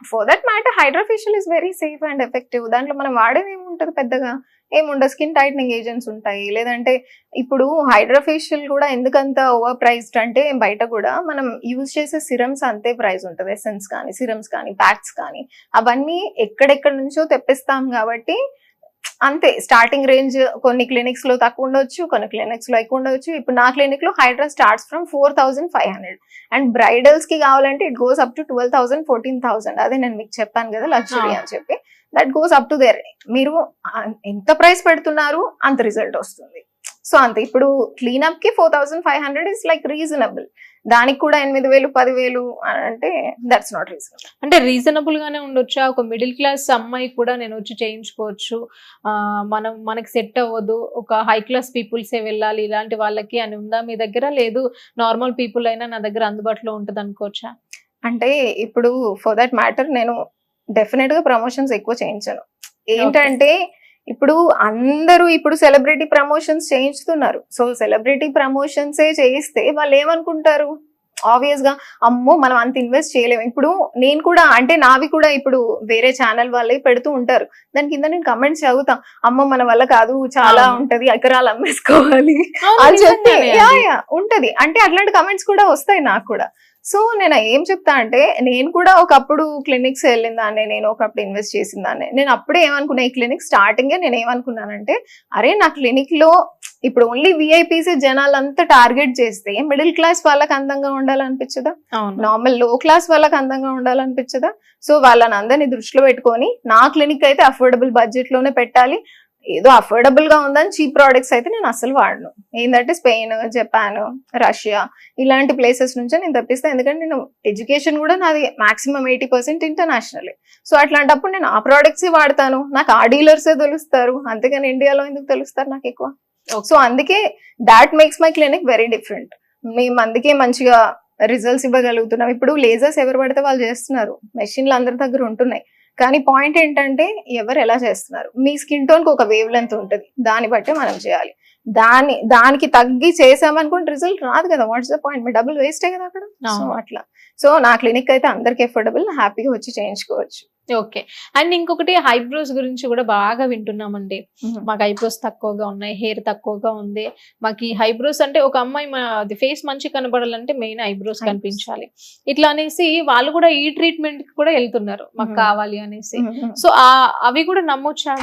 for that matter hydra facial is very safe and effective. దాంట్లో మనం వాడేది ఏముంటది, పెద్దగా ఏముండదు. స్కిన్ టైట్నింగ్ ఏజెంట్స్ ఉంటాయి. లేదంటే ఇప్పుడు హైడ్రా ఫేషియల్ కూడా ఎందుకంత ఓవర్ ప్రైస్డ్ అంటే, బయట కూడా మనం యూజ్ చేసే సిరమ్స్ అంతే ప్రైస్ ఉంటుంది. ఎసెన్స్ కానీ, సిరమ్స్ కానీ, ప్యాక్స్ కానీ, అవన్నీ ఎక్కడెక్కడ నుంచో తెప్పిస్తాం కాబట్టి అంతే. స్టార్టింగ్ రేంజ్ కొన్ని క్లినిక్స్ లో తక్కువ ఉండొచ్చు, కొన్ని క్లినిక్స్ లో ఎక్కువ ఉండొచ్చు. ఇప్పుడు నా క్లినిక్ లో hydra starts from 4500 and bridals కి కావాలంటే ఇట్ గోస్ అప్ టు 12,000 14,000. అదే నేను మీకు చెప్పాను కదా లగ్జరీ అని చెప్పి, that goes up to their. మీరు ఎంత ప్రైస్ పెడుతున్నారు అంత రిజల్ట్ వస్తుంది. సో అంతే. ఇప్పుడు క్లీనప్ కి 4500 ఇస్ లైక్ రీజనబుల్. దానికి కూడా 8,000 10,000 అంటే దట్స్ నాట్ రీజనబుల్. అంటే రీజనబుల్ గానే ఉండొచ్చా? ఒక మిడిల్ క్లాస్ అమ్మాయి కూడా నేను వచ్చి చేయించుకోవచ్చు, మనకి సెట్ అవ్వదు, ఒక హై క్లాస్ పీపుల్సే వెళ్ళాలి ఇలాంటి వాళ్ళకి అని ఉందా మీ దగ్గర? లేదు నార్మల్ పీపుల్ అయినా నా దగ్గర అందుబాటులో ఉంటుంది అనుకోవచ్చా? అంటే ఇప్పుడు ఫర్ దట్ మ్యాటర్ నేను డెఫినెట్ గా ప్రమోషన్స్ ఎక్కువ చేయించాను. ఏంటంటే ఇప్పుడు అందరూ ఇప్పుడు సెలబ్రిటీ ప్రమోషన్స్ చేయిస్తున్నారు. సో సెలబ్రిటీ ప్రమోషన్సే చేయిస్తే వాళ్ళు ఏమనుకుంటారు, ఆబ్వియస్ గా అమ్మో మనం అంత ఇన్వెస్ట్ చేయలేము. ఇప్పుడు నేను కూడా అంటే నావి కూడా ఇప్పుడు వేరే ఛానల్ వాళ్ళే పెడుతూ ఉంటారు, దాని కింద నేను కమెంట్స్ చదువుతా, అమ్మో మన వల్ల కాదు, చాలా ఉంటది, ఎకరాలు అమ్మేసుకోవాలి అని చెప్పి ఉంటది. అంటే అట్లాంటి కమెంట్స్ కూడా వస్తాయి నాకు కూడా. సో నేను ఏం చెప్తా అంటే, నేను కూడా ఒకప్పుడు క్లినిక్స్ వెళ్ళిన దాన్ని, నేను ఒకప్పుడు ఇన్వెస్ట్ చేసిన దాన్ని. నేను అప్పుడే ఏమనుకున్నా, ఈ క్లినిక్ స్టార్టింగే నేను ఏమనుకున్నానంటే, అరే నా క్లినిక్ లో ఇప్పుడు ఓన్లీ విఐపీస్ జనాలంతా టార్గెట్ చేస్తే మిడిల్ క్లాస్ వాళ్ళకి అందంగా ఉండాలనిపించదా, నార్మల్ లో క్లాస్ వాళ్ళకి అందంగా ఉండాలనిపించదా? సో వాళ్ళని అందరినీ దృష్టిలో పెట్టుకొని నా క్లినిక్ అయితే అఫోర్డబుల్ బడ్జెట్ లోనే పెట్టాలి. ఏదో అఫోర్డబుల్ గా ఉందని చీప్ ప్రోడక్ట్స్ అయితే నేను అసలు వాడను. ఏంటంటే స్పెయిన్, జపాన్, రష్యా ఇలాంటి ప్లేసెస్ నుంచే నేను తప్పిస్తాను. ఎందుకంటే నేను ఎడ్యుకేషన్ కూడా నాది మాక్సిమం 80% ఇంటర్నేషనల్. సో అట్లాంటప్పుడు నేను ఆ ప్రోడక్ట్స్ వాడతాను. నాకు ఆ డీలర్సే తెలుస్తారు, అంతేగాని ఇండియాలో ఎందుకు తెలుస్తారు నాకు ఎక్కువ. సో అందుకే that makes my clinic very different. మేము అందుకే మంచిగా రిజల్ట్స్ ఇవ్వగలుగుతున్నాం. ఇప్పుడు లేజర్స్ ఎవరు పడితే వాళ్ళు చేస్తున్నారు, మెషిన్లు అందరి దగ్గర ఉంటున్నాయి. కానీ పాయింట్ ఏంటంటే ఎవరు ఎలా చేస్తున్నారు. మీ స్కిన్ టోన్ కి ఒక వేవ్ లెంత్ ఉంటుంది, దాన్ని బట్టి మనం చేయాలి. దానికి తగ్గి చేసామనుకుంటే రిజల్ట్ రాదు కదా. What's the point? మీ డబ్బులు వేస్టే కదా అక్కడ. సో అట్లా. సో నా క్లినిక్ అయితే అందరికి ఎఫోర్డబుల్, హ్యాపీగా వచ్చి చేయించుకోవచ్చు. ఓకే. అండ్ ఇంకొకటి ఐబ్రోస్ గురించి కూడా బాగా వింటున్నామండి. మాకు ఐబ్రోస్ తక్కువగా ఉన్నాయి, హెయిర్ తక్కువగా ఉంది, మాకు ఈ ఐబ్రోస్ అంటే ఒక అమ్మాయి ఫేస్ మంచి కనబడాలంటే మెయిన్ ఐబ్రోస్ కనిపించాలి ఇట్లా అనేసి వాళ్ళు కూడా ఈ ట్రీట్మెంట్ కి కూడా వెళ్తున్నారు, మాకు కావాలి అనేసి. సో అవి కూడా నమ్మొచ్చా?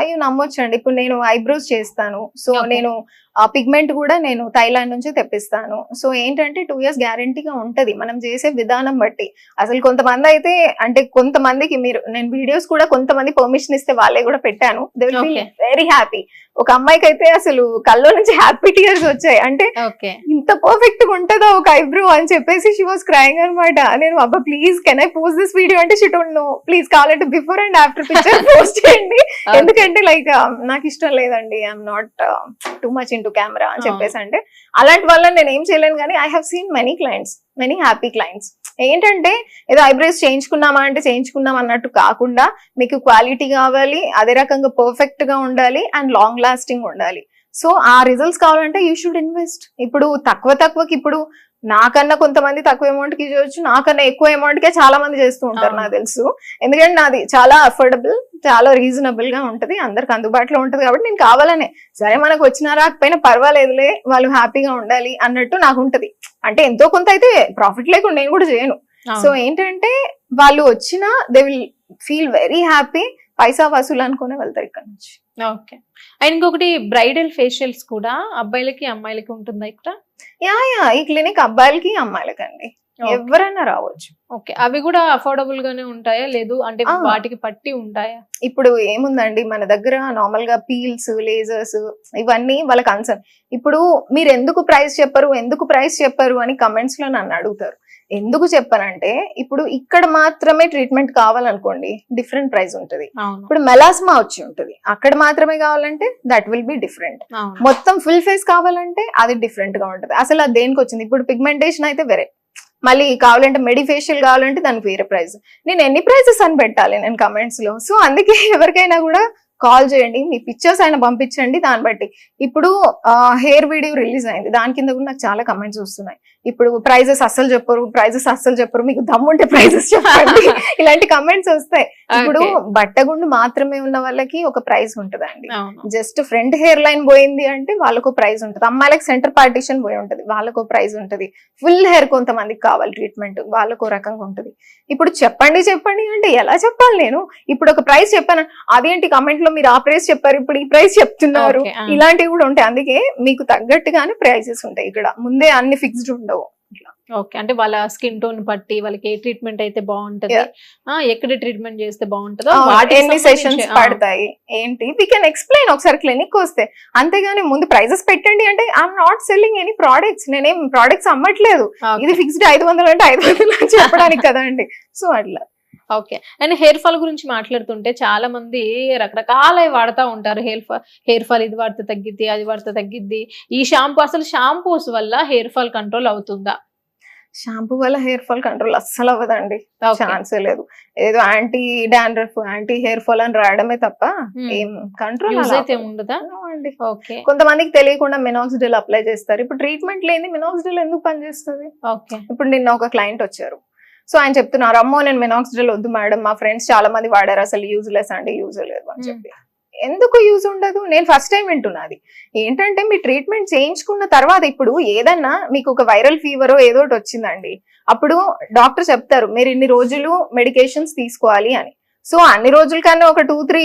అయ్యో నమ్మొచ్చండి. ఇప్పుడు నేను ఐబ్రోస్ చేస్తాను. సో నేను ఆ పిగ్మెంట్ కూడా నేను థైలాండ్ నుంచి తెప్పిస్తాను. సో ఏంటంటే 2 years గ్యారంటీగా ఉంటది మనం చేసే విధానం బట్టి. అసలు కొంతమంది అయితే అంటే కొంతమందికి నేను వీడియోస్ కూడా కొంతమంది పర్మిషన్ ఇస్తే వాళ్ళే కూడా పెట్టాను. They will be very happy. ఒక అమ్మాయికి అయితే అసలు కల్లో నుంచి హ్యాపీ టీయర్స్ వచ్చాయి. అంటే ఇంత పర్ఫెక్ట్ గా ఉంటుందా ఒక ఐబ్రో అని చెప్పేసి షీ వాస్ క్రైయింగ్ అనమాట. నేను అబ్బా please can I post this video అంటే షీ డోంట్ నో, ప్లీజ్ కావాలంటే before and after picture post చేయండి. ఎందుకంటే లైక్ నాకు ఇష్టం లేదండి, I'm not too much into camera అని చెప్పేసి. అంటే అలాంటి వాళ్ళని నేను ఏం చేయలేను. కానీ I have seen many clients, many happy clients. ఏంటంటే ఏదో ఐబ్రోస్ చేయించుకున్నామా అంటే చేయించుకున్నాం అన్నట్టు కాకుండా మీకు క్వాలిటీ కావాలి, అదే రకంగా పర్ఫెక్ట్ గా ఉండాలి అండ్ లాంగ్ లాస్టింగ్ ఉండాలి. సో ఆ రిజల్ట్స్ కావాలంటే యూ షుడ్ ఇన్వెస్ట్. ఇప్పుడు తక్కువకి ఇప్పుడు నాకన్నా కొంతమంది తక్కువ అమౌంట్ కి చేయొచ్చు, నాకన్నా ఎక్కువ అమౌంట్ కే చాలా మంది చేస్తూ ఉంటారు నాకు తెలుసు. ఎందుకంటే నాది చాలా అఫోర్డబుల్, చాలా రీజనబుల్ గా ఉంటది, అందరికి అందుబాటులో ఉంటది. కాబట్టి నేను కావాలనే సరే మనకు వచ్చినా రాకపోయినా పర్వాలేదులే, వాళ్ళు హ్యాపీగా ఉండాలి అన్నట్టు నాకు ఉంటది. అంటే ఎంతో కొంత అయితే ప్రాఫిట్ లేకుండా నేను కూడా చేయను. సో ఏంటంటే వాళ్ళు వచ్చినా they will feel very happy, పైసా వసూలు అనుకునే వెళ్తారు ఇక్కడ నుంచి. ఓకే. అండ్ ఇంకొకటి బ్రైడల్ ఫేషియల్స్ కూడా అబ్బాయిలకి అమ్మాయిలకి ఉంటుందా ఇక్కడ? యా ఈ క్లినిక్ అబ్బాయిలకి అమ్మాయిలకండి, ఎవరైనా రావచ్చు. ఓకే. అవి కూడా అఫోర్డబుల్ గానే ఉంటాయా, లేదు అంటే ఆ. వాటికి పట్టి ఉంటాయా? ఇప్పుడు ఏముందండి మన దగ్గర నార్మల్ గా పీల్స్, లేజర్స్ ఇవన్నీ వాళ్ళ కన్సర్న్. ఇప్పుడు మీరు ఎందుకు ప్రైస్ చెప్పరు అని కమెంట్స్ లో నన్ను అడుగుతారు. ఎందుకు చెప్పనంటే ఇప్పుడు ఇక్కడ మాత్రమే ట్రీట్మెంట్ కావాలనుకోండి డిఫరెంట్ ప్రైస్ ఉంటుంది. అవును. ఇప్పుడు మెలాస్మా వచ్చి ఉంటుంది, అక్కడ మాత్రమే కావాలంటే దట్ విల్ బి డిఫరెంట్. అవును. మొత్తం ఫుల్ ఫేస్ కావాలంటే అది డిఫరెంట్ గా ఉంటుంది. అసలు అది దేనికి వచ్చింది? ఇప్పుడు పిగ్మెంటేషన్ అయితే వేరే, మళ్ళీ కావాలంటే మెడిఫేషియల్ కావాలంటే దానికి వేరే ప్రైస్. నేను ఎన్ని ప్రైజెస్ అని పెట్టాలి నేను కమెంట్స్ లో? సో అందుకే ఎవరికైనా కూడా కాల్ చేయండి, మీ పిక్చర్స్ అయినా పంపించండి. దాన్ని బట్టి ఇప్పుడు హెయిర్ వీడియో రిలీజ్ అయింది, దాని కింద కూడా నాకు చాలా కమెంట్స్ వస్తున్నాయి. ఇప్పుడు ప్రైజెస్ అస్సలు చెప్పరు, మీకు దమ్ముంటే ప్రైజెస్ చెప్పండి ఇలాంటి కమెంట్స్ వస్తాయి. ఇప్పుడు బట్టగుండు మాత్రమే ఉన్న వాళ్ళకి ఒక ప్రైస్ ఉంటదండి, జస్ట్ ఫ్రంట్ హెయిర్ లైన్ పోయింది అంటే వాళ్ళకు ప్రైస్ ఉంటుంది. అమ్మాయిలకి సెంటర్ పార్టిషన్ పోయి ఉంటది, వాళ్ళకు ప్రైస్ ఉంటది. ఫుల్ హెయిర్ కొంతమందికి కావాలి ట్రీట్మెంట్, వాళ్ళకు రకంగా ఉంటది. ఇప్పుడు చెప్పండి అంటే ఎలా చెప్పాలి నేను? ఇప్పుడు ఒక ప్రైస్ చెప్పాను, అదేంటి కమెంట్ లో మీరు ఆ ప్రైస్ చెప్పారు, ఇప్పుడు ఈ ప్రైస్ చెప్తున్నారు, ఇలాంటివి కూడా ఉంటాయి. అందుకే మీకు తగ్గట్టుగానే ప్రైసెస్ ఉంటాయి, ఇక్కడ ముందే అన్ని ఫిక్స్డ్ ఉండవు. ఓకే. అంటే వాళ్ళ స్కిన్ టోన్ బట్టి వాళ్ళకి ఏ ట్రీట్మెంట్ అయితే బాగుంటది, ఎక్కడ ట్రీట్మెంట్ చేస్తే బాగుంటుందో, ఎన్ని సెషన్స్ పడతాయి ఏంటి, వీ కెన్ ఎక్స్ప్లెయిన్ ఒకసారి క్లినిక్ వస్తే. అంతేగాని ముందు ప్రైజెస్ పెట్టండి అంటే I'm not selling any products, నేనేం ప్రోడక్ట్స్ అమ్మట్లేదు. ఇది ఫిక్స్డ్ 500 అంటే 500 అని చెప్పడానికి కదా అండి. సో అట్లా. ఓకే. అండ్ హెయిర్ ఫాల్ గురించి మాట్లాడుతుంటే చాలా మంది రకరకాల వాడుతూ ఉంటారు. హెయిర్ ఫాల్ ఇది వాడితే తగ్గిద్ది, అది వాడితే తగ్గిద్ది. ఈ షాంపూ, అసలు షాంపూస్ వల్ల హెయిర్ ఫాల్ కంట్రోల్ అవుతుందా? షాంపూ వల్ల హెయిర్ ఫాల్ కంట్రోల్ అస్సలు అవ్వదండి, ఛాన్సే లేదు. ఏదో anti dandruff, anti hair fall అని రాయడమే తప్ప ఏం కంట్రోల్ అయితే ఉండదా అండి. ఓకే. కొంతమందికి తెలియకుండా మినాక్సిడిల్ అప్లై చేస్తారు. ఇప్పుడు ట్రీట్మెంట్ లేని మినాక్సిడిల్ ఎందుకు పనిచేస్తుంది? ఓకే. ఇప్పుడు నిన్న ఒక క్లయింట్ వచ్చారు, సో ఆయన చెప్తున్నారు, అమ్మో నేను మినాక్సిడిల్ వద్దు మేడం, మా ఫ్రెండ్స్ చాలా మంది వాడారు, అసలు యూజ్లెస్ అండి, యూజ్ లేదు అని చెప్పి. ఎందుకు యూజ్ ఉండదు? నేను ఫస్ట్ టైం వింటున్నది. ఏంటంటే మీ ట్రీట్మెంట్ చేయించుకున్న తర్వాత ఇప్పుడు ఏదన్నా మీకు ఒక వైరల్ ఫీవర్ ఏదో ఒకటి వచ్చిందండి, అప్పుడు డాక్టర్ చెప్తారు మీరు ఇన్ని రోజులు మెడికేషన్స్ తీసుకోవాలి అని. సో అన్ని రోజుల కన్నా ఒక 2-3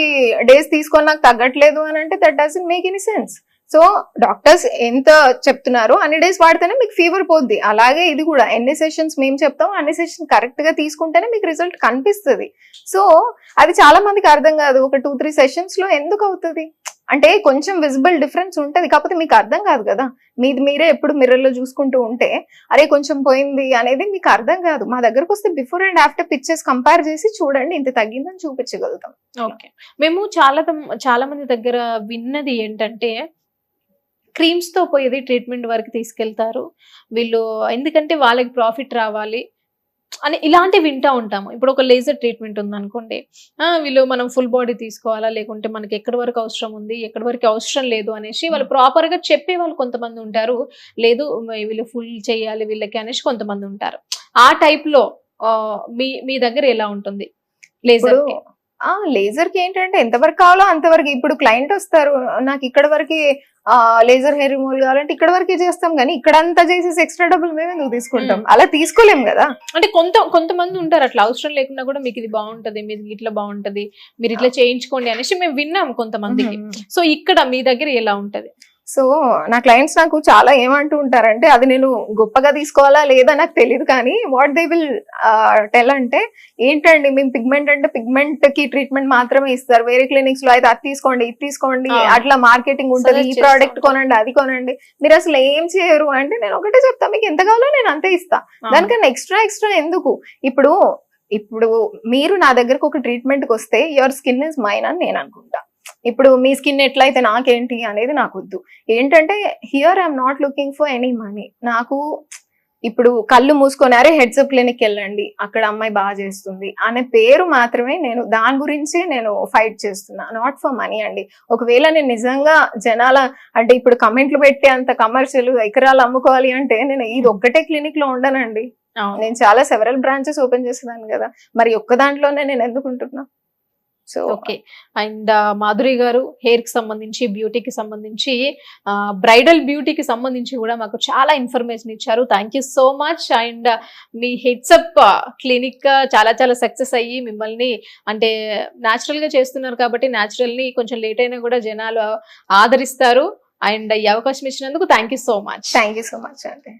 days తీసుకొని నాకు తగ్గట్లేదు అని అంటే that doesn't make any sense. So doctors ఎంత చెప్తున్నారో అన్ని డేస్ వాడితేనే మీకు ఫీవర్ పోద్ది. అలాగే ఇది కూడా ఎన్ని సెషన్స్ మేము చెప్తామో అన్ని సెషన్స్ కరెక్ట్ గా తీసుకుంటేనే మీకు రిజల్ట్ కనిపిస్తుంది. సో అది చాలా మందికి అర్థం కాదు. ఒక 2-3 సెషన్స్ లో ఎందుకు అవుతుంది అంటే కొంచెం విజిబుల్ డిఫరెన్స్ ఉంటది, కాకపోతే మీకు అర్థం కాదు కదా. మీరే ఎప్పుడు మిర్రర్ లో చూసుకుంటూ ఉంటే అరే కొంచెం పోయింది అనేది మీకు అర్థం కాదు. మా దగ్గరకు వస్తే before and after pictures compare చేసి చూడండి ఇంత తగ్గిందని చూపించగలుగుతాం. ఓకే. మేము చాలా మంది దగ్గర విన్నది ఏంటంటే క్రీమ్స్ తో పోయేది ట్రీట్మెంట్ వరకు తీసుకెళ్తారు వీళ్ళు, ఎందుకంటే వాళ్ళకి ప్రాఫిట్ రావాలి అని ఇలాంటివి వింటూ ఉంటాము. ఇప్పుడు ఒక లేజర్ ట్రీట్మెంట్ ఉందనుకోండి, వీళ్ళు మనం ఫుల్ బాడీ తీసుకోవాలా, లేకుంటే మనకి ఎక్కడి వరకు అవసరం ఉంది, ఎక్కడి వరకు అవసరం లేదు అనేసి వాళ్ళు ప్రాపర్ గా చెప్పే వాళ్ళు కొంతమంది ఉంటారు. లేదు వీళ్ళు ఫుల్ చేయాలి వీళ్ళకి అనేసి కొంతమంది ఉంటారు. ఆ టైప్ లో మీ దగ్గర ఎలా ఉంటుంది లేజర్? లేజర్ కి ఏంటంటే ఎంతవరకు కావాలో అంతవరకు. ఇప్పుడు క్లయింట్ వస్తారు, నాకు ఇక్కడ వరకు లేజర్ హెయిర్ రిమూవల్ కావాలంటే ఇక్కడ వరకే చేస్తాం, కానీ ఇక్కడ అంతా చేసేసి ఎక్స్ట్రా డబ్బులు మేము ఎందుకు తీసుకుంటాం? అలా తీసుకోలేం కదా. అంటే కొంతమంది ఉంటారు అట్లా అవసరం లేకుండా కూడా మీకు ఇది బాగుంటది, మీరు ఇట్లా బాగుంటది, మీరు ఇట్లా చేయించుకోండి అనేసి మేము విన్నాం కొంతమందికి. సో ఇక్కడ మీ దగ్గర ఎలా ఉంటది? సో నా క్లయింట్స్ నాకు చాలా ఏమంటూ ఉంటారంటే, అది నేను గొప్పగా తీసుకోవాలా లేదా నాకు తెలియదు, కానీ వాట్ దే విల్ టెల్ అంటే ఏంటండి మేము పిగ్మెంట్ అంటే పిగ్మెంట్ కి ట్రీట్మెంట్ మాత్రమే ఇస్తారు, వేరే క్లినిక్స్ లో అయితే అది తీసుకోండి ఇది తీసుకోండి అట్లా మార్కెటింగ్ ఉంటుంది, ఈ ప్రోడక్ట్ కొనండి అది కొనండి, మీరు అసలు ఏం చేయరు అంటే నేను ఒకటే చెప్తా, మీకు ఎంత కావాలో నేను అంతే ఇస్తా, దానికన్నా ఎక్స్ట్రా ఎందుకు? ఇప్పుడు మీరు నా దగ్గరకు ఒక ట్రీట్మెంట్ కి వస్తే యువర్ స్కిన్ ఇస్ మైన్ అని నేను అనుకుంటా. ఇప్పుడు మీ స్కిన్ ఎట్లయితే నాకేంటి అనేది నాకు వద్దు. ఏంటంటే here I'm not looking for any money. నాకు ఇప్పుడు కళ్ళు మూసుకొని అరే హెడ్సప్ క్లినిక్ వెళ్ళండి అక్కడ అమ్మాయి బాగా చేస్తుంది అనే పేరు మాత్రమే, నేను దాని గురించి నేను ఫైట్ చేస్తున్నా, నాట్ ఫర్ మనీ అండి. ఒకవేళ నేను నిజంగా జనాల అంటే ఇప్పుడు కమెంట్లు పెట్టే అంత కమర్షియల్ ఎకరాలు అమ్ముకోవాలి అంటే నేను ఇది ఒక్కటే క్లినిక్ లో ఉండనండి, నేను చాలా సెవెరల్ బ్రాంచెస్ ఓపెన్ చేసేదాన్ని కదా, మరి ఒక్క దాంట్లోనే నేను ఎందుకు ఉంటున్నా? So okay. అండ్ మాధురి గారు హెయిర్ కి సంబంధించి, బ్యూటీకి సంబంధించి, బ్రైడల్ బ్యూటీకి సంబంధించి కూడా మాకు చాలా ఇన్ఫర్మేషన్ ఇచ్చారు. Thank you so much. And me heads-up clinic చాలా చాలా సక్సెస్ అయ్యి మిమ్మల్ని అంటే న్యాచురల్ గా చేస్తున్నారు కాబట్టి న్యాచురల్ ని కొంచెం లేట్ అయినా కూడా జనాలు ఆదరిస్తారు. అండ్ ఈ అవకాశం ఇచ్చినందుకు thank you so much. Thank you so much అండి.